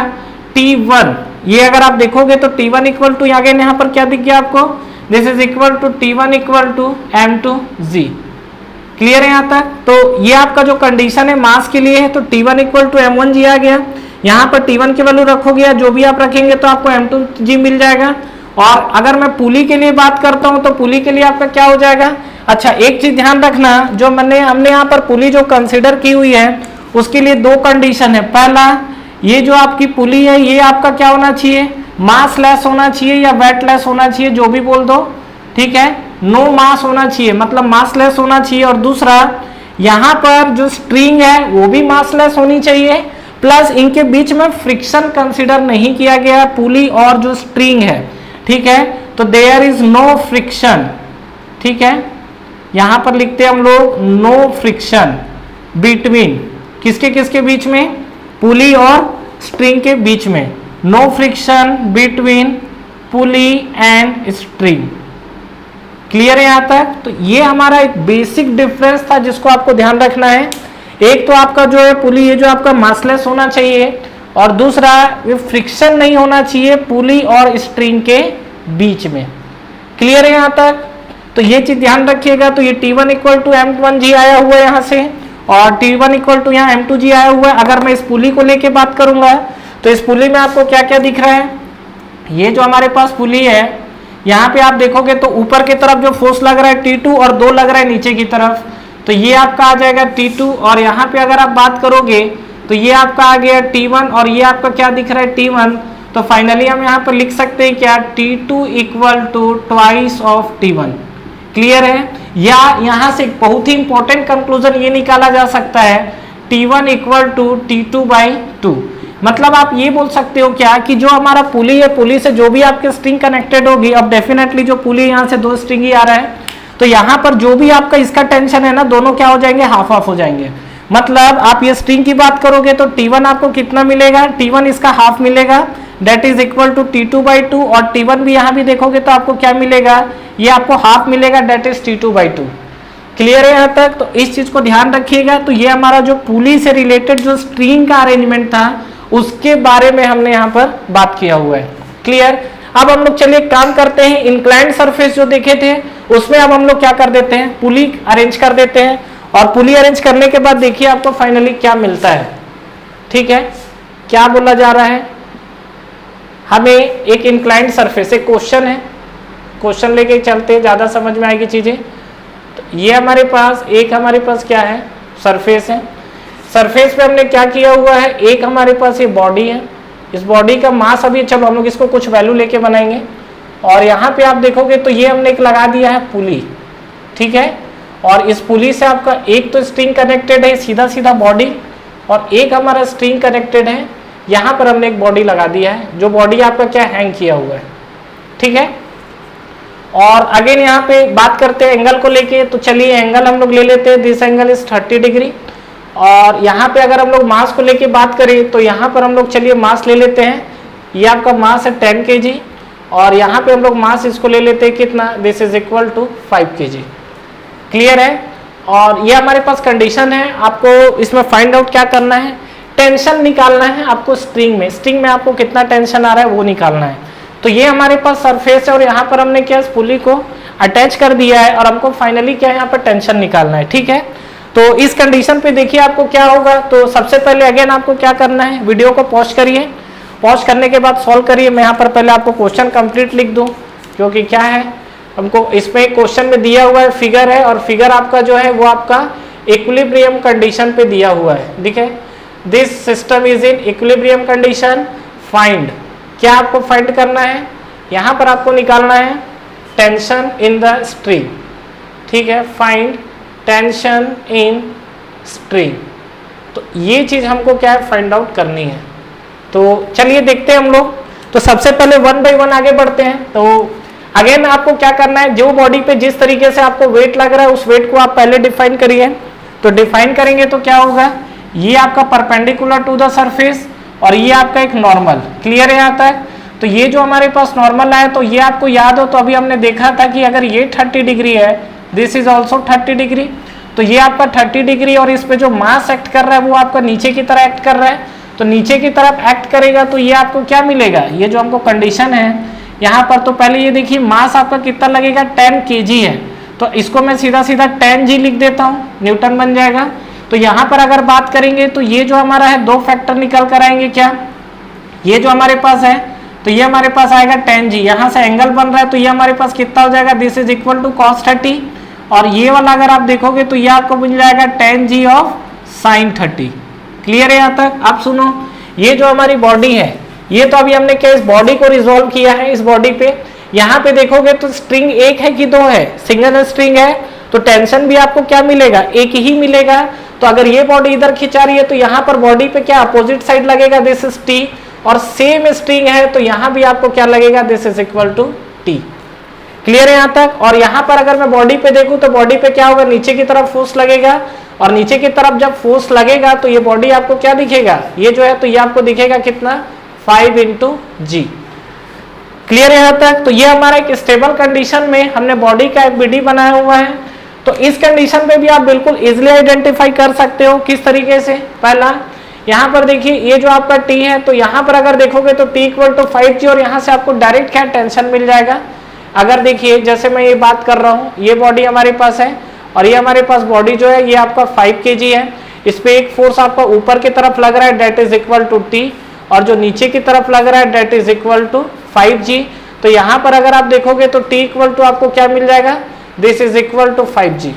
[SPEAKER 1] T1। ये अगर आप देखोगे तो T1 इक्वल टू अगेन यहाँ पर क्या दिख गया आपको, this is equal to T1 equal to M2G। Clear है यहाँ तक। तो ये आपका जो कंडीशन है मास के लिए है, तो T1 इक्वल टू M1G आ गया। यहाँ पर T1 की वैल्यू रखोगे या जो भी आप रखेंगे तो आपको M2G मिल जाएगा। और अगर मैं पुली के लिए बात करता हूँ तो पुली के लिए आपका क्या हो जाएगा, अच्छा एक चीज ध्यान रखना, जो हमने यहाँ पर पुली जो कंसिडर की हुई है उसके लिए दो कंडीशन है। पहला, ये जो आपकी पुली है ये आपका क्या होना चाहिए, मास लेस होना चाहिए या वेट लेस होना चाहिए, जो भी बोल दो, ठीक है। नो मास होना चाहिए, मतलब मास लेस होना चाहिए। और दूसरा, यहाँ पर जो स्ट्रिंग है वो भी मास लेस होनी चाहिए, प्लस इनके बीच में फ्रिक्शन कंसिडर नहीं किया गया, पुली और जो स्ट्रिंग है, ठीक है। तो देयर इज नो फ्रिक्शन, ठीक है। यहाँ पर लिखते हैं हम लोग नो फ्रिक्शन बिटवीन किसके किसके बीच में, पुली और स्ट्रिंग के बीच में, no friction between pulley and string. Clear है यहाँ तक। तो ये हमारा एक बेसिक डिफरेंस था जिसको आपको ध्यान रखना है। एक तो आपका जो है पुली ये जो आपका मासलेस होना चाहिए, और दूसरा ये फ्रिक्शन नहीं होना चाहिए पुली और स्ट्रिंग के बीच में। क्लियर है यहाँ तक। तो ये चीज ध्यान रखिएगा। तो ये T1 इक्वल टू M1G आया हुआ है यहाँ से, और T1 इक्वल टू यहाँ M2G आया हुआ है। अगर मैं इस पुली को लेके बात करूंगा तो इस पुली में आपको क्या क्या दिख रहा है, ये जो हमारे पास पुली है यहाँ पे आप देखोगे तो ऊपर की तरफ जो फोर्स लग रहा है T2 और 2 लग रहा है नीचे की तरफ, तो ये आपका आ जाएगा T2। और यहाँ पे अगर आप बात करोगे तो ये आपका आ गया T1 और ये आपका क्या दिख रहा है T1। तो फाइनली हम यहाँ पर लिख सकते हैं क्या, T2 equal to twice of T1। Clear है। या यहाँ से बहुत ही इंपॉर्टेंट कंक्लूजन ये निकाला जा सकता है, T1 इक्वल टू T2/2। मतलब आप ये बोल सकते हो क्या कि जो हमारा पुली है, पुली से जो भी आपके स्ट्रिंग कनेक्टेड होगी, अब डेफिनेटली जो पुली यहाँ से 2 स्ट्रिंग ही आ रहा है, तो यहाँ पर जो भी आपका इसका टेंशन है ना, दोनों क्या हो जाएंगे, हाफ हाफ हो जाएंगे। मतलब आप ये स्ट्रिंग की बात करोगे तो T1 आपको कितना मिलेगा, T1 इसका हाफ मिलेगा, that is equal to T2/2। और T1 भी यहाँ भी देखोगे तो आपको क्या मिलेगा, ये आपको हाफ मिलेगा, डेट इज T2/2। क्लियर है यहाँ तक। तो इस चीज को ध्यान रखिएगा। तो ये हमारा जो पुली से रिलेटेड जो स्ट्रिंग का अरेंजमेंट था उसके बारे में हमने यहाँ पर बात किया हुआ है। क्लियर। अब हम लोग चलिए काम करते हैं, इंक्लाइंड सरफेस जो देखे थे उसमें अब हम लोग क्या कर देते हैं, पुली अरेंज कर देते हैं। और पुली अरेंज करने के बाद देखिए आपको फाइनली क्या मिलता है। ठीक है, क्या बोला जा रहा है, हमें एक इंक्लाइंड सरफेस, एक क्वेश्चन है, क्वेश्चन लेके चलते हैं, ज्यादा समझ में आएगी चीजें। तो ये हमारे पास क्या है, सरफेस है। सरफेस पे हमने क्या किया हुआ है, एक हमारे पास ये बॉडी है, इस बॉडी का मास अभी, चलो हम लोग इसको कुछ वैल्यू लेके बनाएंगे। और यहाँ पे आप देखोगे तो ये हमने एक लगा दिया है पुली। ठीक है, और इस पुली से आपका एक तो स्ट्रिंग कनेक्टेड है सीधा सीधा बॉडी, और एक हमारा स्ट्रिंग कनेक्टेड है, यहाँ पर हमने एक बॉडी लगा दिया है, जो बॉडी आपका क्या हैंग किया हुआ है। ठीक है, और अगेन यहाँ पे बात करते हैं एंगल को लेके, तो चलिए एंगल हम लोग ले लेते हैं, दिस एंगल इज 30 डिग्री। और यहाँ पे अगर हम लोग मास को लेके बात करें तो यहाँ पर हम लोग चलिए मास ले लेते हैं, ये आपका मास है 10 kg, और यहाँ पे हम लोग मास इसको ले लेते हैं कितना, this is equal to 5 kg। Clear है, और ये हमारे पास कंडीशन है। आपको इसमें फाइंड आउट क्या करना है, टेंशन निकालना है आपको स्ट्रिंग में आपको कितना टेंशन आ रहा है वो निकालना है। तो ये हमारे पास सरफेस है और यहाँ पर हमने क्या पुली को अटैच कर दिया है, और हमको फाइनली क्या है यहाँ पर टेंशन निकालना है। ठीक है, तो इस कंडीशन पे देखिए आपको क्या होगा। तो सबसे पहले अगेन आपको क्या करना है, वीडियो को पॉज करिए, पॉज करने के बाद सॉल्व करिए। मैं यहाँ पर पहले आपको क्वेश्चन कंप्लीट लिख दूँ, क्योंकि क्या है हमको इसमें क्वेश्चन में दिया हुआ है फिगर है, और फिगर आपका जो है वो आपका इक्विलिब्रियम कंडीशन पे दिया हुआ है। ठीक है, this system is in equilibrium condition, find, क्या आपको फाइंड करना है, यहाँ पर आपको निकालना है टेंशन इन द स्ट्रिंग। ठीक है, फाइंड टेंशन इन स्ट्रिंग, तो ये चीज हमको क्या है फाइंड आउट करनी है। तो चलिए देखते हैं हम लोग। तो सबसे पहले 1 बाय 1 आगे बढ़ते हैं। तो अगेन आपको क्या करना है, जो बॉडी पे जिस तरीके से आपको वेट लग रहा है उस वेट को आप पहले डिफाइन करिए। तो डिफाइन करेंगे तो क्या होगा, ये आपका परपेंडिकुलर टू द सरफेस और ये आपका एक नॉर्मल। क्लियर है यहाँ तक। तो ये जो हमारे पास नॉर्मल है, तो ये आपको याद हो तो अभी हमने देखा था कि अगर ये 30 डिग्री है, दिस इज ऑल्सो 30 डिग्री, तो ये आपका 30 डिग्री और इस पे जो मास एक्ट कर रहा है वो आपका नीचे की तरह एक्ट कर रहा है। तो नीचे की तरफ एक्ट करेगा तो ये आपको क्या मिलेगा, ये जो हमको कंडीशन है यहाँ पर, तो पहले ये देखिए मास आपका कितना लगेगा, 10 kg है। तो इसको मैं सीधा सीधा 10 g लिख देता हूँ, न्यूटन बन जाएगा। तो यहाँ पर अगर बात करेंगे तो ये जो हमारा है दो फैक्टर निकल कर आएंगे, क्या ये जो हमारे पास है, तो ये हमारे पास आएगा 10 g, यहाँ से एंगल बन रहा है तो ये हमारे पास कितना हो जाएगा, this is equal to cos 30, और ये वाला अगर आप देखोगे तो ये आपको मिल जाएगा 10 g ऑफ sin 30। क्लियर है यहाँ तक। आप सुनो, ये जो हमारी बॉडी है, ये तो अभी हमने क्या इस बॉडी को रिजोल्व किया है। इस बॉडी पे यहाँ पे देखोगे तो स्ट्रिंग एक है कि दो है, सिंगल स्ट्रिंग है, तो टेंशन भी आपको क्या मिलेगा, एक ही मिलेगा। तो अगर ये बॉडी इधर खिंचा रही है तो यहाँ पर बॉडी पे क्या अपोजिट साइड लगेगा, दिस इज टी, और सेम स्ट्रिंग है तो यहाँ भी आपको क्या लगेगा, this is equal to T. Clear है यहाँ तक। और यहाँ पर अगर मैं बॉडी पे देखूं तो बॉडी पे क्या होगा, नीचे की तरफ फोर्स लगेगा, और नीचे की तरफ जब फोर्स लगेगा तो ये बॉडी आपको क्या दिखेगा, ये जो है तो ये आपको दिखेगा कितना, 5 × g। क्लियर है यहाँ तक। तो ये हमारा एक स्टेबल कंडीशन में हमने बॉडी का एक बीडी बनाया हुआ है। तो इस कंडीशन पे भी आप बिल्कुल इजिली आइडेंटिफाई कर सकते हो। किस तरीके से, पहला यहाँ पर देखिए ये जो आपका t है, तो यहाँ पर अगर देखोगे तो t = 5g, और यहाँ से आपको डायरेक्ट क्या टेंशन मिल जाएगा। अगर देखिए जैसे मैं ये बात कर रहा हूँ, ये बॉडी हमारे पास है और ये हमारे पास बॉडी जो है ये आपका 5 kg है, इस पे एक फोर्स आपका ऊपर की तरफ लग रहा है, that is equal to t, और जो नीचे की तरफ लग रहा है that is equal to 5g। तो यहाँ पर अगर आप देखोगे तो t = आपको क्या मिल जाएगा, this is equal to 5g।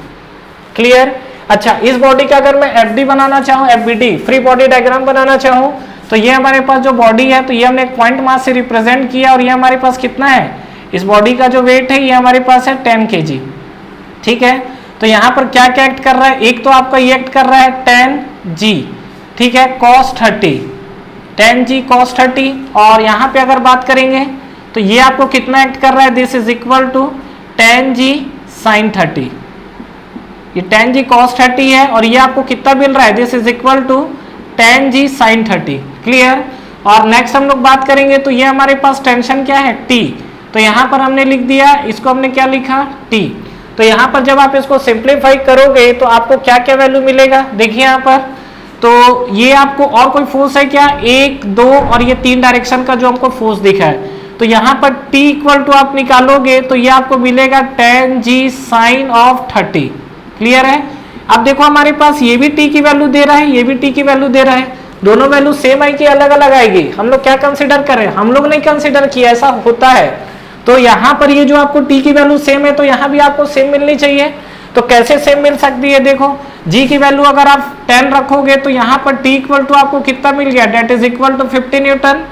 [SPEAKER 1] Clear. अच्छा, इस बॉडी का अगर मैं FD बनाना चाहूँ, FBD फ्री बॉडी डायग्राम बनाना चाहूँ, तो ये हमारे पास जो बॉडी है तो ये हमने एक पॉइंट मास से रिप्रेजेंट किया, और ये हमारे पास कितना है, इस बॉडी का जो वेट है ये हमारे पास है 10 kg। ठीक है, तो यहाँ पर क्या क्या एक्ट कर रहा है, एक तो आपका ये एक्ट कर रहा है 10g, ठीक है, cos 30, 10g cos 30, और यहाँ पे अगर बात करेंगे तो ये आपको कितना एक्ट कर रहा है, this is equal to 10g sin 30। ये 10g cos 30 है और ये आपको कितना मिल रहा है, this is equal to 10g sin 30। Clear. और नेक्स्ट हम लोग बात करेंगे तो ये हमारे पास टेंशन क्या है, t, तो यहाँ पर हमने लिख दिया, इसको हमने क्या लिखा, t। तो यहाँ पर जब आप इसको सिंप्लीफाई करोगे तो आपको क्या क्या वैल्यू मिलेगा, देखिए यहाँ पर, तो ये आपको और कोई फोर्स है क्या, 1, 2 और ये 3 डायरेक्शन का जो हमको फोर्स दिखा है, तो यहाँ पर t इक्वल टू आप निकालोगे तो ये आपको मिलेगा tan g sine of 30। Clear है? अब देखो हमारे पास ये भी t की वैल्यू दे रहा है, ये भी t की वैल्यू दे रहा है, दोनों वैल्यू सेम आएगी अलग अलग आएगी? हम लोग क्या कंसिडर करें? हम लोग नहीं कंसिडर किया, ऐसा होता है। तो यहाँ पर ये जो आपको t की वैल्यू सेम है तो यहाँ भी आपको सेम मिलनी चाहिए। तो कैसे सेम मिल सकती है? देखो g की वैल्यू अगर आप 10 रखोगे तो यहाँ पर t इक्वल टू आपको कितना मिल गया? That is equal to 50 newton.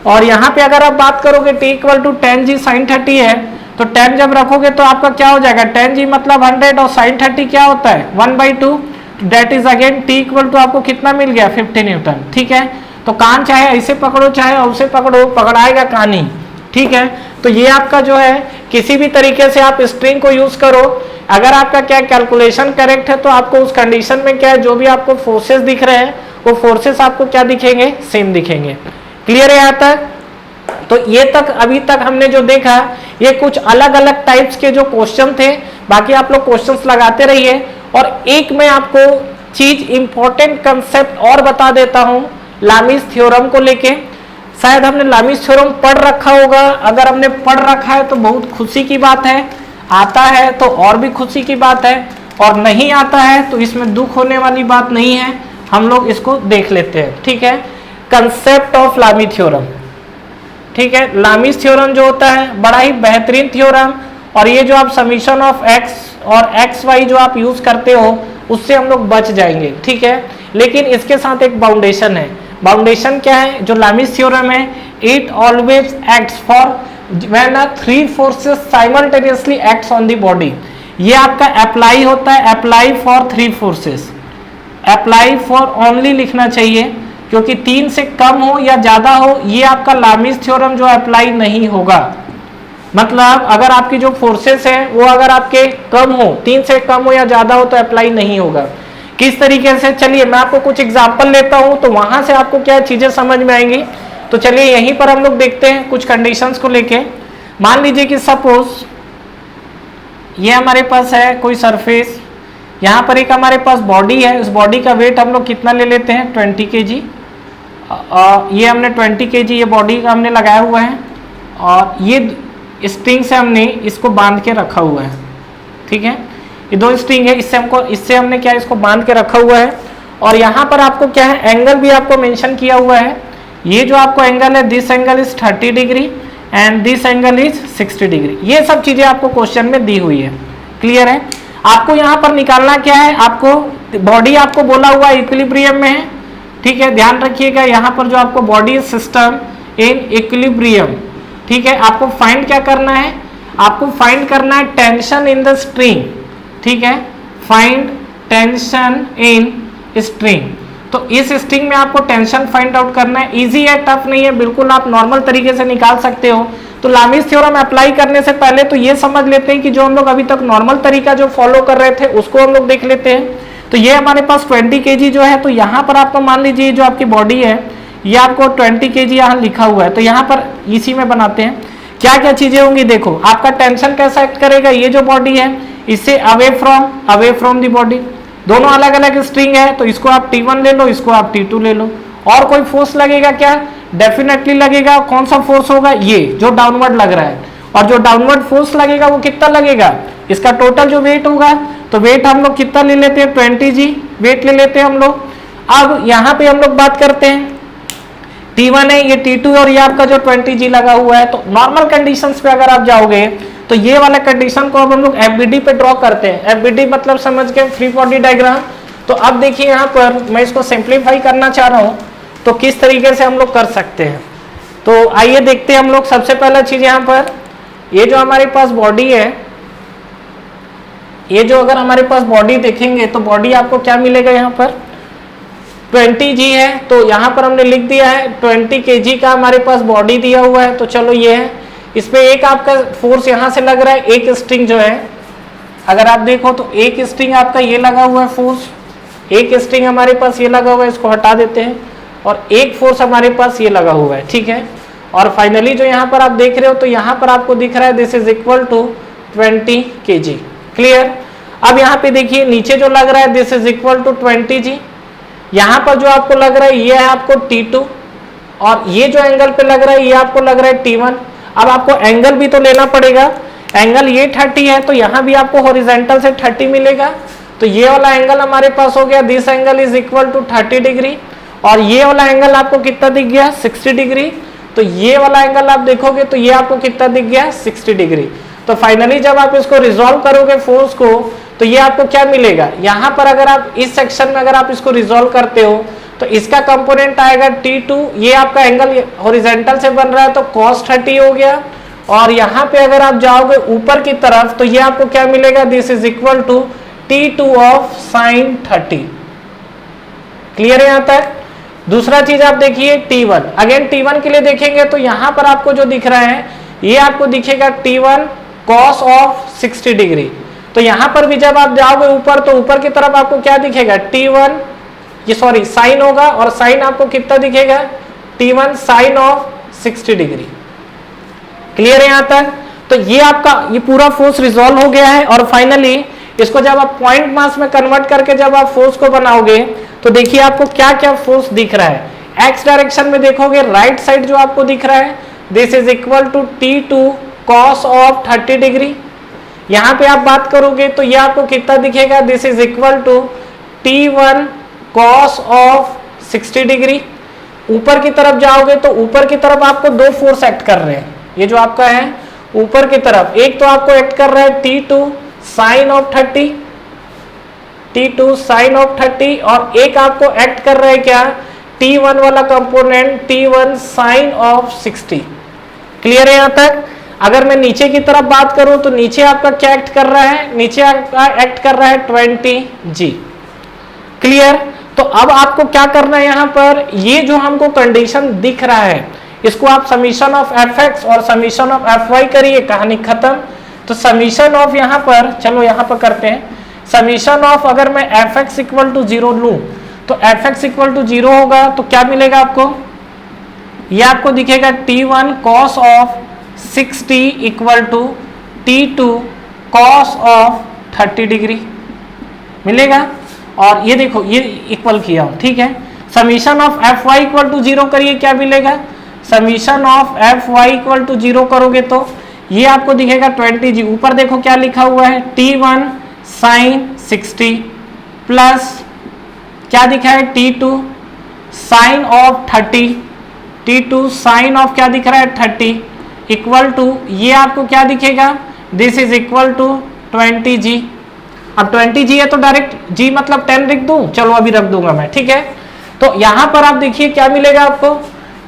[SPEAKER 1] और यहाँ पे अगर आप बात करोगे t equal to tan g sin 30 है, तो 10 जब रखोगे तो आपका क्या हो जाएगा? tan g मतलब 100 और sin 30 क्या होता है? 1/2। That is again t equal to आपको कितना मिल गया? 50 न्यूटन। ठीक है, तो कान चाहे ऐसे पकड़ो चाहे उसे पकड़ो, पकड़ाएगा कान ही। ठीक है, तो ये आपका जो है किसी भी तरीके से आप स्ट्रिंग को यूज करो, अगर आपका क्या कैलकुलेशन करेक्ट है तो आपको उस कंडीशन में क्या है, जो भी आपको फोर्सेस दिख रहे हैं वो फोर्सेस आपको क्या दिखेंगे? सेम दिखेंगे। क्लियर है यहाँ तक? तो ये तक अभी तक हमने जो देखा ये कुछ अलग अलग टाइप्स के जो क्वेश्चन थे, बाकी आप लोग क्वेश्चंस लगाते रहिए। और एक मैं आपको चीज इंपॉर्टेंट कंसेप्ट और बता देता हूं लामीज थ्योरम को लेके। शायद हमने लामीज थ्योरम पढ़ रखा होगा, अगर हमने पढ़ रखा है तो बहुत खुशी की बात है, आता है तो और भी खुशी की बात है, और नहीं आता है तो इसमें दुख होने वाली बात नहीं है। हम लोग इसको देख लेते हैं। ठीक है, कंसेप्ट ऑफ लामी थ्योरम। ठीक है, लामीज थ्योरम जो होता है बड़ा ही बेहतरीन थ्योरम, और ये जो आप समीशन ऑफ एक्स और एक्स वाई जो आप यूज करते हो उससे हम लोग बच जाएंगे। ठीक है, लेकिन इसके साथ एक बाउंडेशन है। बाउंडेशन क्या है? जो लामीज थ्योरम है, it always acts for when 3 forces simultaneously acts on the body. ये आपका अप्लाई होता है, apply for 3 forces, apply for only लिखना चाहिए, क्योंकि 3 से कम हो या ज्यादा हो ये आपका लामीज थ्योरम जो अप्लाई नहीं होगा। मतलब अगर आपकी जो फोर्सेस है वो अगर आपके कम हो, 3 से कम हो या ज्यादा हो तो अप्लाई नहीं होगा। किस तरीके से? चलिए मैं आपको कुछ एग्जांपल लेता हूं तो वहां से आपको क्या चीजें समझ में आएंगी। तो चलिए यहीं पर हम लोग देखते हैं कुछ कंडीशंस को लेके। मान लीजिए कि सपोज ये हमारे पास है कोई सरफेस, यहाँ पर एक हमारे पास बॉडी है, उस बॉडी का वेट हम लोग कितना ले लेते हैं? 20 kg। ये हमने 20 kg ये बॉडी का हमने लगाया हुआ है, और ये स्ट्रिंग से हमने इसको बांध के रखा हुआ है। ठीक है, ये 2 स्ट्रिंग है, इससे हमने क्या इसको बांध के रखा हुआ है। और यहाँ पर आपको क्या है, एंगल भी आपको मेंशन किया हुआ है। ये जो आपको एंगल है, this angle is 30 degree and this angle is 60 degree. ये सब चीजें आपको क्वेश्चन में दी हुई है। क्लियर है? आपको यहाँ पर निकालना क्या है, आपको बॉडी आपको बोला हुआ इक्विलिब्रियम में है। ठीक है, ध्यान रखिएगा यहाँ पर जो आपको बॉडी सिस्टम इन इक्विलिब्रियम। ठीक है, आपको फाइंड क्या करना है? आपको फाइंड करना है टेंशन इन द स्ट्रिंग। ठीक है, फाइंड टेंशन इन स्ट्रिंग। तो इस स्ट्रिंग में आपको टेंशन फाइंड आउट करना है। इजी है, टफ नहीं है, बिल्कुल आप नॉर्मल तरीके से निकाल सकते हो। तो लामीज थ्योरम अप्लाई करने से पहले तो ये समझ लेते हैं कि जो हम लोग अभी तक नॉर्मल तरीका जो फॉलो कर रहे थे उसको हम लोग देख लेते हैं। तो ये हमारे पास 20 kg जो है, तो यहाँ पर आपको मान लीजिए जो आपकी बॉडी है ये आपको 20 kg यहाँ लिखा हुआ है, तो यहाँ पर इसी में बनाते हैं। क्या क्या चीजें होंगी देखो, आपका टेंशन कैसा एक्ट करेगा, ये जो बॉडी है इससे अवे फ्रॉम दी बॉडी, दोनों अलग अलग स्ट्रिंग है, तो इसको आप T1 ले लो, इसको आप T2 ले लो। और कोई फोर्स लगेगा क्या? डेफिनेटली लगेगा। कौन सा फोर्स होगा? ये जो डाउनवर्ड लग रहा है, और जो डाउनवर्ड फोर्स लगेगा वो कितना लगेगा? इसका टोटल जो वेट होगा, तो वेट हम लोग कितना ले लेते हैं? 20 g वेट ले लेते हैं हम लोग। अब यहाँ पे हम लोग बात करते हैं, T1 है, ये T2 और ये आपका जो 20 g लगा हुआ है। तो नॉर्मल कंडीशंस पे अगर आप जाओगे तो ये वाला कंडीशन को अब हम लोग FBD पे ड्रॉ करते हैं। FBD मतलब समझ गए, फ्री बॉडी डायग्राम। तो अब देखिए यहाँ पर मैं इसको सिंप्लीफाई करना चाह रहा हूँ, तो किस तरीके से हम लोग कर सकते हैं। तो आइए देखते हैं हम लोग। सबसे पहला चीज यहाँ पर ये जो हमारे पास बॉडी है, ये जो अगर हमारे पास बॉडी देखेंगे तो बॉडी आपको क्या मिलेगा? यहाँ पर 20 g है, तो यहाँ पर हमने लिख दिया है 20 kg का हमारे पास बॉडी दिया हुआ है। तो चलो ये है, इसमें एक आपका फोर्स यहाँ से लग रहा है, एक स्ट्रिंग जो है अगर आप देखो तो एक स्ट्रिंग आपका ये लगा हुआ है फोर्स, एक स्ट्रिंग हमारे पास ये लगा हुआ है, इसको हटा देते हैं, और एक फोर्स हमारे पास ये लगा हुआ है। ठीक है, और फाइनली जो यहाँ पर आप देख रहे हो तो यहाँ पर आपको दिख रहा है this is equal to 20 kg। Clear? अब यहाँ पे देखिए नीचे जो लग रहा है this is equal to 20 g, यहाँ पर जो आपको लग रहा है ये है आपको T2, और ये जो एंगल पे लग रहा है ये आपको लग रहा है T1। अब आपको एंगल भी तो लेना पड़ेगा, एंगल ये 30 है तो यहाँ भी आपको हॉरिजेंटल से 30 मिलेगा, तो ये वाला एंगल हमारे पास हो गया, this angle is equal to 30 degree, और ये वाला एंगल आपको कितना दिख गया 60 डिग्री, तो ये वाला एंगल आप देखोगे तो ये आपको कितना दिख गया 60 डिग्री। तो फाइनली जब आप इसको रिजॉल्व करोगे फोर्स को तो ये आपको क्या मिलेगा, यहाँ पर अगर आप इस सेक्शन में अगर आप इसको रिजॉल्व करते हो तो इसका कंपोनेंट आएगा T2, ये आपका एंगल हॉरिजॉन्टल से बन रहा है तो cos 30 हो गया, और यहाँ पे अगर आप जाओगे ऊपर की तरफ तो ये आपको क्या मिलेगा, this is equal to T2 of sin 30। Clear है यहाँ तक। दूसरा चीज आप देखिए T1, अगेन T1 के लिए देखेंगे तो यहाँ पर आपको जो दिख रहा है ये आपको दिखेगा T1 cos ऑफ 60 डिग्री, तो यहाँ पर भी जब आप जाओगे ऊपर तो ऊपर की तरफ आपको क्या दिखेगा T1, ये सॉरी साइन होगा, और साइन आपको कितना दिखेगा T1 sign of 60 degree. Clear है यहाँ तक। तो ये आपका ये पूरा फोर्स रिजॉल्व हो गया है, और फाइनली इसको जब आप पॉइंट मास में कन्वर्ट करके जब आप फोर्स को बनाओगे तो देखिए आपको क्या क्या फोर्स दिख रहा है। एक्स डायरेक्शन में देखोगे राइट साइड जो आपको दिख रहा है this is equal to T2 cos of 30 degree. यहाँ पे आप बात करोगे तो ये आपको कितना दिखेगा, this is equal to T1 cos of 60 degree. ऊपर की तरफ जाओगे तो ऊपर की तरफ आपको दो फोर्स एक्ट कर रहे हैं, ये जो आपका है ऊपर की तरफ एक तो आपको एक्ट कर रहा है T2 sign of 30, T2 sign of 30, और एक आपको एक्ट कर रहा है क्या T1 वाला component T1 sign of 60। Clear है यहाँ तक। अगर मैं नीचे की तरफ बात करूं तो नीचे आपका क्या एक्ट कर रहा है, नीचे आपका एक्ट कर रहा है 20G। क्लियर। तो अब आपको क्या करना है, यहाँ पर ये जो हमको कंडीशन दिख रहा है इसको आप समीशन ऑफ fx और समीशन ऑफ fy करिए, कहानी खत्म। तो समीशन ऑफ यहाँ पर चलो यहाँ पर करते हैं, समीशन ऑफ अगर मैं fx इक्वल टू 0 लूं तो fx इक्वल टू 0 होगा तो क्या मिलेगा आपको, ये आपको दिखेगा T1 cos of 60 equal to T2 cos of 30 degree मिलेगा। और ये देखो ये इक्वल किया हूं, ठीक है। Summation of fy equal to 0 करिए, क्या मिलेगा, summation of fy equal to 0 करोगे तो ये आपको दिखेगा 20G। ऊपर देखो क्या लिखा हुआ है T1 साइन 60 प्लस क्या दिखा है T2 sign of 30, T2 sign of क्या दिख रहा है 30 इक्वल टू ये आपको क्या दिखेगा, this is equal to 20G। अब 20G है तो डायरेक्ट G मतलब 10 लिख दूं, चलो अभी रख दूंगा मैं, ठीक है। तो यहां पर आप देखिए क्या मिलेगा आपको,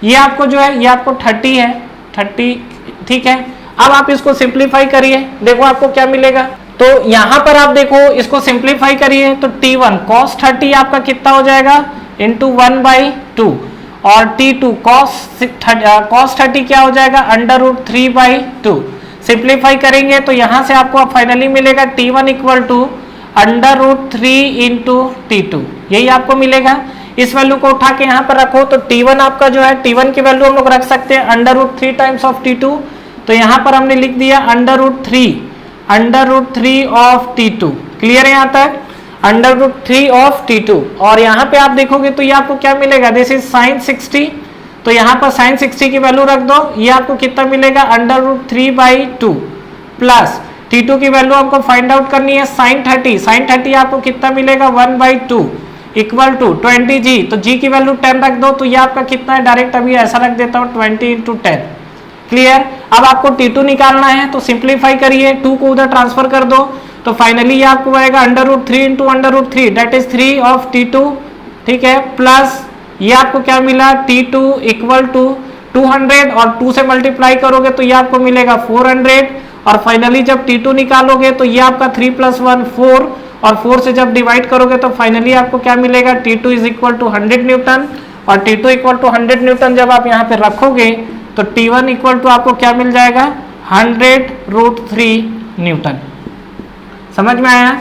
[SPEAKER 1] ये आपको जो है ये आपको 30 है 30, ठीक है। अब आप इसको सिंप्लीफाई करिए, देखो आपको क्या मिलेगा। तो यहां पर आप देखो इसको सिंप्लीफाई करिए तो T1 cos 30 आपका कितना हो जाएगा इंटू 1/2, और T2 cos 30 क्या हो जाएगा √3/2। सिंप्लीफाई करेंगे तो यहां से आपको फाइनली मिलेगा T1 equal to √3 into T2, यही आपको मिलेगा। इस वैल्यू को उठा के यहाँ पर रखो तो T1 आपका जो है T1 की वैल्यू हम लोग रख सकते हैं √3 टाइम्स ऑफ T2, तो यहाँ पर हमने लिख दिया √3 ऑफ T2। क्लियर है यहाँ तक, √3 ऑफ T2। और यहाँ पे आप देखोगे तो ये आपको क्या मिलेगा, दिस इज साइन 60, तो यहाँ पर साइन 60 की वैल्यू रख दो, ये आपको कितना मिलेगा √3/2 प्लस T2 की वैल्यू आपको फाइंड आउट करनी है साइन 30 आपको कितना मिलेगा 1/2 इक्वल टू 20G, तो G की वैल्यू 10 रख दो, तो ये आपका कितना है, डायरेक्ट अभी ऐसा रख देता हूँ 20 इंटू 10। क्लियर। अब आपको T2 निकालना है तो सिंप्लीफाई करिए, 2 को उधर ट्रांसफर कर दो, तो फाइनली ये आपको आएगा √3 into √3 that is 3 of T2, ठीक है, प्लस ये आपको क्या मिला T2 इक्वल टू 200, और 2 से मल्टीप्लाई करोगे तो ये आपको मिलेगा 400, और फाइनली जब T2 निकालोगे तो ये आपका 3 + 1 4, और 4 से जब डिवाइड करोगे तो फाइनली आपको क्या मिलेगा T2 is equal to 100 Newton, और T2 इक्वल टू 100 न्यूटन जब आप यहाँ पे रखोगे तो T1 इक्वल टू आपको क्या मिल जाएगा 100√3 न्यूटन। समझ में आया।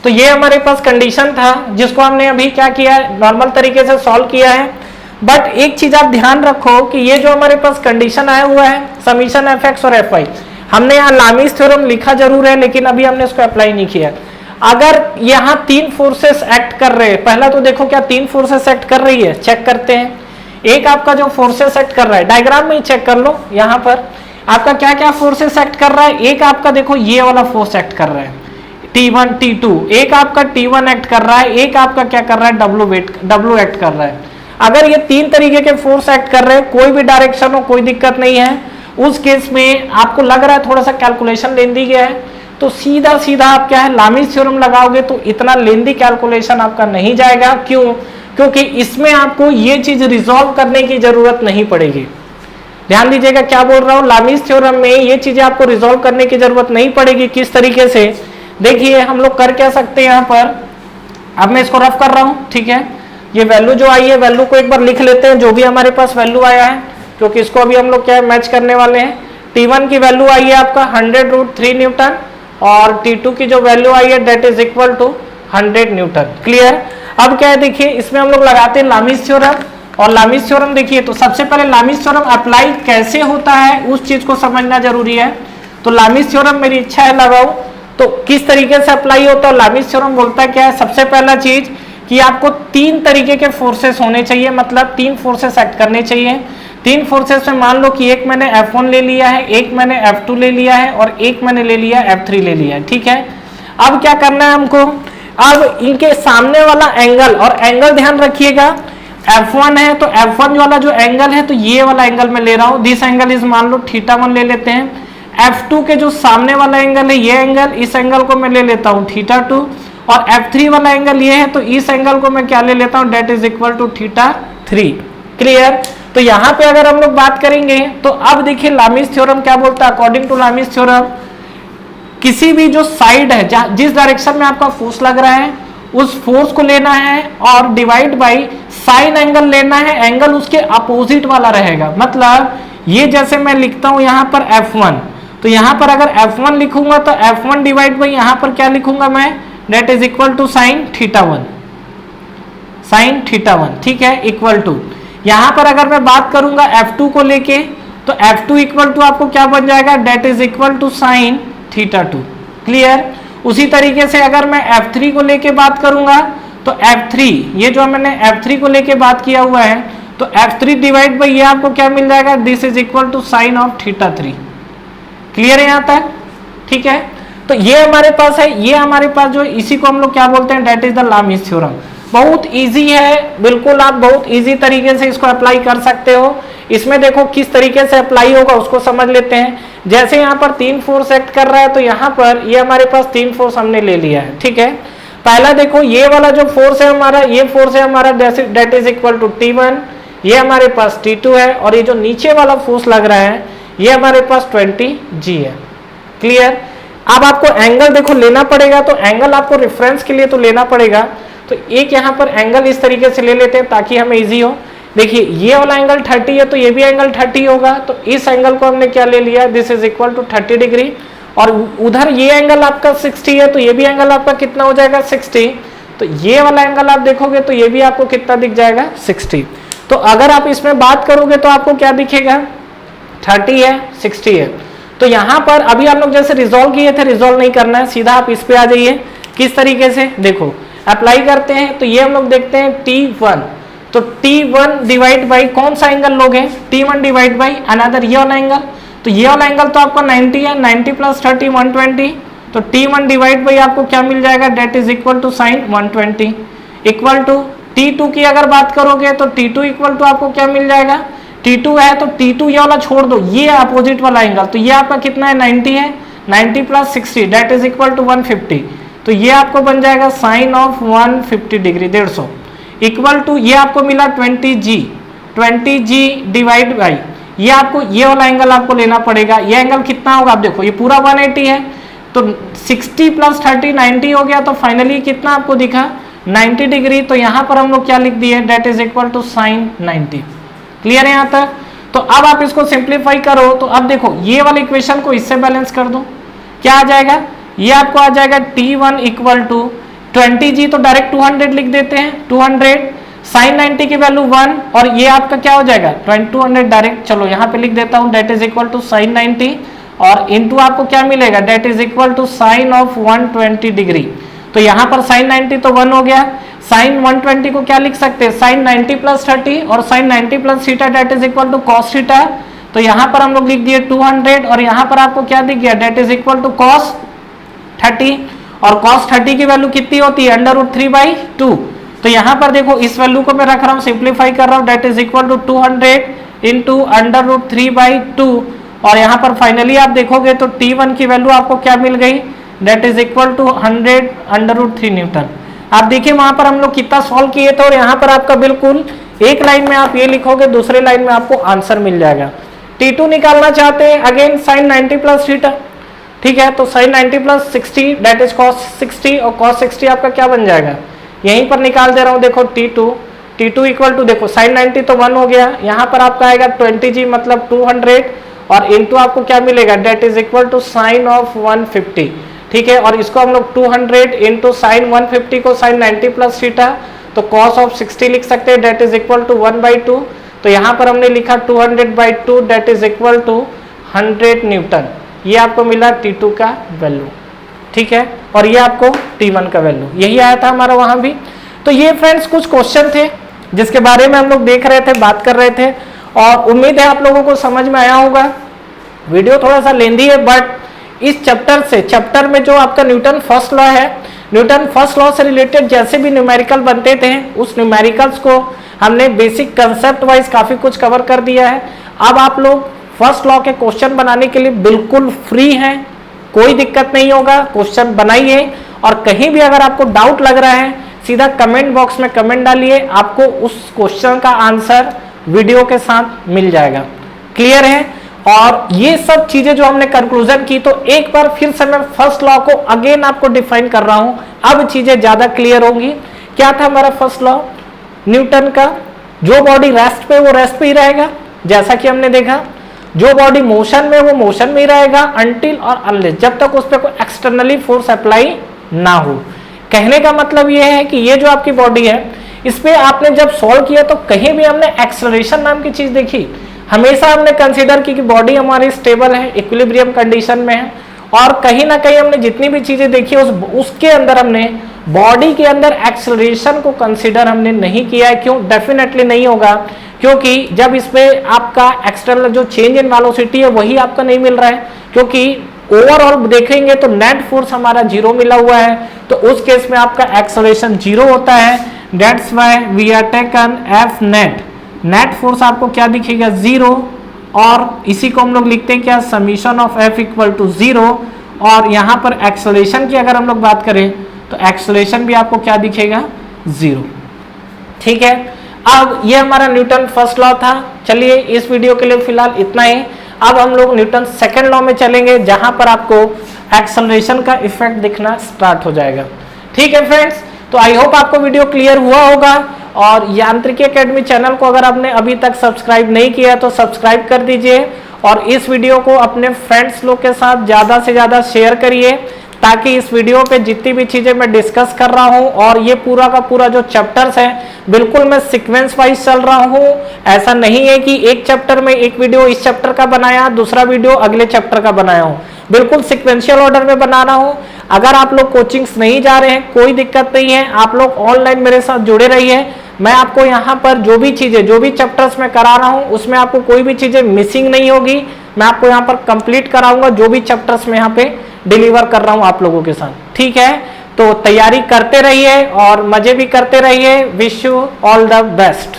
[SPEAKER 1] तो ये हमारे पास कंडीशन था जिसको हमने अभी क्या किया है, नॉर्मल तरीके से सॉल्व किया है। बट एक चीज आप ध्यान रखो कि ये जो हमारे पास कंडीशन आया हुआ है समीशन fx और fy, हमने यहाँ लामीज थ्योरम लिखा जरूर है लेकिन अभी हमने इसको अप्लाई नहीं किया। अगर यहाँ 3 फोर्सेस एक्ट कर रहे हैं, पहला तो देखो क्या 3 फोर्सेस एक्ट कर रही है, चेक करते हैं। एक आपका जो फोर्सेस एक्ट कर रहा है डायग्राम में ही चेक कर लो, यहाँ पर आपका क्या क्या फोर्सेस एक्ट कर रहा है, एक आपका देखो ये वाला फोर्स एक्ट कर रहा है T1 T2, एक आपका T1 एक्ट कर रहा है, एक आपका क्या कर रहा है W एक्ट कर रहा है। अगर ये तीन तरीके के फोर्स एक्ट कर रहे हैं, कोई भी डायरेक्शन हो कोई दिक्कत नहीं है, उस केस में आपको लग रहा है थोड़ा सा कैलकुलेशन लेंदी गया है, तो सीधा सीधा आप क्या है लामीज थ्योरम लगाओगे तो इतना लेंदी कैलकुलेशन आपका नहीं जाएगा। क्यों? क्योंकि इसमें आपको ये चीज रिजॉल्व करने की जरूरत नहीं पड़ेगी। ध्यान दीजिएगा क्या बोल रहा हूं, लामीज थ्योरम में ये चीजें आपको रिजॉल्व करने की जरूरत नहीं पड़ेगी। किस तरीके से, देखिए हम लोग कर क्या सकते हैं यहाँ पर, अब मैं इसको रफ कर रहा हूं, ठीक है। ये वैल्यू जो आई है, वैल्यू को एक बार लिख लेते हैं, जो भी हमारे पास वैल्यू आया है, क्योंकि इसको अभी हम लोग क्या है मैच करने वाले हैं। T1 की वैल्यू आई है आपका 100√3 न्यूटन, और T2 की जो वैल्यू आई है that is equal to 100 newton. Clear? अब क्या है देखिए, इसमें हम लोग लगाते हैं लामीज थ्योरम, और लामीज थ्योरम देखिए, तो सबसे पहले लामीज थ्योरम अप्लाई कैसे होता है उस चीज को समझना जरूरी है। तो लामीज थ्योरम मेरी इच्छा है लगाओ, तो किस तरीके से अप्लाई होता है लामीज थ्योरम बोलता है क्या है, सबसे पहला चीज कि आपको तीन तरीके के फोर्सेस होने चाहिए, मतलब तीन फोर्सेस एक्ट करने चाहिए। तीन फोर्सेस में मान लो कि एक मैंने F1 ले लिया है, एक मैंने F2 ले लिया है, और एक मैंने ले लिया F3 ले लिया है, ठीक है। अब क्या करना है हमको, अब इनके सामने वाला एंगल, और एंगल ध्यान रखिएगा F1 है तो F1 वाला जो एंगल है तो ये वाला एंगल मैं ले रहा हूं, दिस एंगल इज मान लो θ1 ले लेते हैं। F2 के जो सामने वाला एंगल है ये एंगल, इस एंगल को मैं ले लेता हूं θ2, और F3 वाला एंगल ये है तो इस एंगल को मैं क्या ले लेता हूं, that is equal to θ3। Clear? तो यहाँ पे अगर हम लोग बात करेंगे तो अब देखिए लामीज थ्योरम क्या बोलता है, अकॉर्डिंग टू लामीज थ्योरम किसी भी जो साइड है, जिस डायरेक्शन में आपका फोर्स लग रहा है उस फोर्स को लेना है और डिवाइड बाई साइन एंगल लेना है, एंगल उसके अपोजिट वाला रहेगा। मतलब ये जैसे मैं लिखता हूं यहाँ पर F1, तो यहाँ पर अगर F1 लिखूंगा तो F1 डिवाइड बाई यहाँ पर क्या लिखूंगा मैं, that is equal to sine θ1, sine θ1, ठीक है, इक्वल टू यहाँ पर अगर मैं बात करूंगा F2 को लेके तो F2 इक्वल टू आपको क्या बन जाएगा, that is equal to sine θ2। Clear? उसी तरीके से अगर मैं F3 को लेके बात करूंगा तो F3, ये जो मैंने F3 को लेके बात किया हुआ है तो F3 डिवाइड बाई ये आपको क्या मिल जाएगा, this is equal to sine of θ3। Clear है यहाँ तक? ठीक है, तो ये हमारे पास है, ये हमारे पास जो इसी को हम लोग क्या बोलते हैं, that is the Lami's theorem. बहुत इजी है, बिल्कुल आप बहुत इजी तरीके से इसको अप्लाई कर सकते हो। इसमें देखो किस तरीके से अप्लाई होगा उसको समझ लेते हैं। जैसे यहाँ पर तीन फोर्स एक्ट कर रहा है तो यहाँ पर ये हमारे पास तीन फोर्स हमने ले लिया है, ठीक है। पहला देखो ये वाला जो फोर्स है हमारा, ये फोर्स है हमारा date is equal to T1, ये हमारे पास T2 है, और ये जो नीचे वाला फोर्स लग रहा है ये हमारे पास 20G है। क्लियर? अब आपको एंगल देखो लेना पड़ेगा, तो एंगल आपको रेफरेंस के लिए तो लेना पड़ेगा, तो एक यहाँ पर एंगल इस तरीके से ले लेते हैं ताकि हमें इजी हो। देखिए ये वाला एंगल 30 है तो ये भी एंगल 30 होगा, तो इस एंगल को हमने क्या ले लिया, this is equal to 30 degree, और उधर ये एंगल आपका 60 है तो ये भी एंगल आपका कितना हो जाएगा, 60। तो ये वाला एंगल आप देखोगे तो ये भी आपको कितना दिख जाएगा, 60। तो अगर आप इसमें बात करोगे तो आपको क्या दिखेगा, 30 है 60 है। तो यहाँ पर अभी हम लोग जैसे रिजॉल्व किए थे, रिजॉल्व नहीं करना है, सीधा आप इस पे आ जाइए। किस तरीके से देखो अप्लाई करते हैं, तो ये हम लोग देखते हैं T1, तो T1 डिवाइड बाई कौन सा एंगल लोगे, T1 डिवाइड बाई अनदर ये वाला एंगल, तो ये वाला एंगल तो आपका 90 है, 90 प्लस 30 120, तो T1 डिवाइड बाई आपको क्या मिल जाएगा, that is equal to sine 120, equal to T2 की अगर बात करोगे तो T2 इक्वल टू आपको क्या मिल जाएगा, T2 है तो T2 ये वाला छोड़ दो, ये अपोजिट वाला एंगल, तो ये आपका कितना है, 90 है, 90 plus 60 that is equal to 150, तो ये आपको बन जाएगा sine of 150 degree 150, equal to ये आपको मिला 20G डिवाइड बाई ये आपको ये वाला एंगल आपको लेना पड़ेगा। ये एंगल कितना होगा, आप देखो ये पूरा 180 है, तो 60 प्लस 30 90 हो गया, तो फाइनली कितना आपको दिखा, 90 डिग्री। तो यहाँ पर हम लोग क्या लिख दिए, that is equal to sine 90। Clear है यहाँ तक? तो अब आप इसको सिंप्लीफाई करो, तो अब देखो ये वाले इक्वेशन को इससे बैलेंस कर दो, क्या आ जाएगा, ये आपको आ जाएगा T1 इक्वल टू 20G, तो डायरेक्ट 200 लिख देते हैं, 200 साइन 90 की वैल्यू 1, और ये आपका क्या हो जाएगा 200 डायरेक्ट, चलो यहाँ पे लिख देता हूँ, that is equal to sine 90, और इनटू आपको क्या मिलेगा, that is equal to sine of 120 degree. तो यहाँ पर साइन 90 तो 1 हो गया, साइन 120 को क्या लिख सकते हैं, साइन 90 प्लस 30, और sine 90 plus theta that is equal to cos theta, तो यहाँ पर हम लोग लिख दिए 200 और यहाँ पर आपको क्या दिख गया, that is equal to cos 30 और cos 30 की वैल्यू कितनी होती है, √3/2। तो यहाँ पर देखो इस वैल्यू को मैं रख रहा हूँ, सिंप्लीफाई कर रहा हूँ, that is equal to 200 into √3/2 और यहाँ पर फाइनली आप देखोगे तो T1 की वैल्यू आपको क्या मिल गई, that is equal to 100√3 newton. आप देखिए वहां पर हम लोग कितना सॉल्व किए थे और यहाँ पर आपका बिल्कुल एक लाइन में आप ये लिखोगे, दूसरे लाइन में आपको आंसर मिल जाएगा। T2 निकालना चाहते हैं, अगेन sin 90 प्लस थीटा, ठीक है, तो sin 90 plus 60 that is cos 60 और cos 60 आपका क्या बन जाएगा, यहीं पर निकाल दे रहा हूँ, देखो T2 इक्वल टू देखो sin 90 तो 1 हो गया, यहाँ पर आपका आएगा 20g मतलब 200 और इनटू आपको क्या मिलेगा, that is equal to sine of 150, ठीक है, और इसको हम लोग 200 इंटू साइन 150 को sin 90 प्लस थीटा तो cos ऑफ 60 लिख सकते हैं, डेट इज इक्वल टू 1/2। तो यहाँ पर हमने लिखा 200/2 that is equal to 100 newton. ये आपको मिला T2 का वैल्यू, ठीक है, और ये आपको T1 का वैल्यू, यही आया था हमारा वहां भी। तो ये फ्रेंड्स कुछ क्वेश्चन थे जिसके बारे में हम लोग देख रहे थे, बात कर रहे थे और उम्मीद है आप लोगों को समझ में आया होगा। वीडियो थोड़ा सा लेंदी है बट इस चैप्टर में जो आपका न्यूटन फर्स्ट लॉ है, न्यूटन फर्स्ट लॉ से रिलेटेड जैसे भी न्यूमेरिकल बनते थे उस न्यूमेरिकल्स को हमने बेसिक कंसेप्ट वाइज काफी कुछ कवर कर दिया है। अब आप लोग फर्स्ट लॉ के क्वेश्चन बनाने के लिए बिल्कुल फ्री हैं, कोई दिक्कत नहीं होगा, क्वेश्चन बनाइए और कहीं भी अगर आपको डाउट लग रहा है सीधा कमेंट बॉक्स में कमेंट डालिए, आपको उस क्वेश्चन का आंसर वीडियो के साथ मिल जाएगा। क्लियर है? और ये सब चीजें जो हमने कंक्लूजन की, तो एक बार फिर से मैं फर्स्ट लॉ को अगेन आपको डिफाइन कर रहा हूं, अब चीजें ज्यादा क्लियर होंगी। क्या था हमारा फर्स्ट लॉ न्यूटन का, जो बॉडी रेस्ट पे वो रेस्ट पे ही रहेगा, जैसा कि हमने देखा, जो बॉडी मोशन में वो मोशन में ही रहेगा अनटिल और अनलेस, जब तक उस पर कोई एक्सटर्नली फोर्स अप्लाई ना हो। कहने का मतलब ये है कि ये जो आपकी बॉडी है इस पे आपने जब सॉल्व किया तो कहीं भी हमने एक्सेलरेशन नाम की चीज देखी, हमेशा हमने कंसीडर की कि बॉडी हमारी स्टेबल है, इक्विलिब्रियम कंडीशन में है, और कहीं ना कहीं हमने जितनी भी चीजें देखी उसके अंदर हमने बॉडी के अंदर एक्सेलरेशन को कंसीडर हमने नहीं किया है। क्यों? डेफिनेटली नहीं होगा, क्योंकि जब इसमें आपका एक्सटर्नल जो चेंज इन वेलोसिटी है वही आपका नहीं मिल रहा है, क्योंकि ओवरऑल देखेंगे तो नेट फोर्स हमारा 0 मिला हुआ है, तो उस केस में आपका एक्सेलरेशन 0 होता है। That's why we are taken F net force आपको क्या दिखेगा 0, और इसी को हम लोग लिखते हैं क्या, summation of F equal to 0, और यहाँ पर एक्सेलरेशन की अगर हम लोग बात करें तो एक्सेलरेशन भी आपको क्या दिखेगा 0, ठीक है। अब ये हमारा न्यूटन फर्स्ट लॉ था। चलिए इस वीडियो के लिए फिलहाल इतना ही। अब हम लोग न्यूटन सेकंड लॉ में चलेंगे जहां पर आपको एक्सेलरेशन का इफेक्ट दिखना स्टार्ट हो जाएगा। ठीक है फ्रेंड्स, तो आई होप आपको वीडियो क्लियर हुआ होगा, और यांत्रिकी एकेडमी चैनल को अगर आपने अभी तक सब्सक्राइब नहीं किया तो सब्सक्राइब कर दीजिए, और इस वीडियो को अपने फ्रेंड्स लोग के साथ ज़्यादा से ज़्यादा शेयर करिए, ताकि इस वीडियो पे जितनी भी चीज़ें मैं डिस्कस कर रहा हूँ और ये पूरा का पूरा जो चैप्टर्स है बिल्कुल मैं सीक्वेंस वाइज चल रहा हूँ। ऐसा नहीं है कि एक चैप्टर में एक वीडियो इस चैप्टर का बनाया, दूसरा वीडियो अगले चैप्टर का बनाया हूँ, बिल्कुल सिक्वेंशियल ऑर्डर में बना रहा हूँ। अगर आप लोग कोचिंग्स नहीं जा रहे हैं कोई दिक्कत नहीं है, आप लोग ऑनलाइन मेरे साथ जुड़े रहिए। मैं आपको यहाँ पर जो भी चीज़ें, जो भी चैप्टर्स मैं करा रहा हूँ उसमें आपको कोई भी चीज़ें मिसिंग नहीं होगी। मैं आपको यहाँ पर कंप्लीट कराऊंगा जो भी चैप्टर्स में यहाँ पे डिलीवर कर रहा हूँ आप लोगों के साथ। ठीक है, तो तैयारी करते रहिए और मजे भी करते रहिए। Wish you all the best.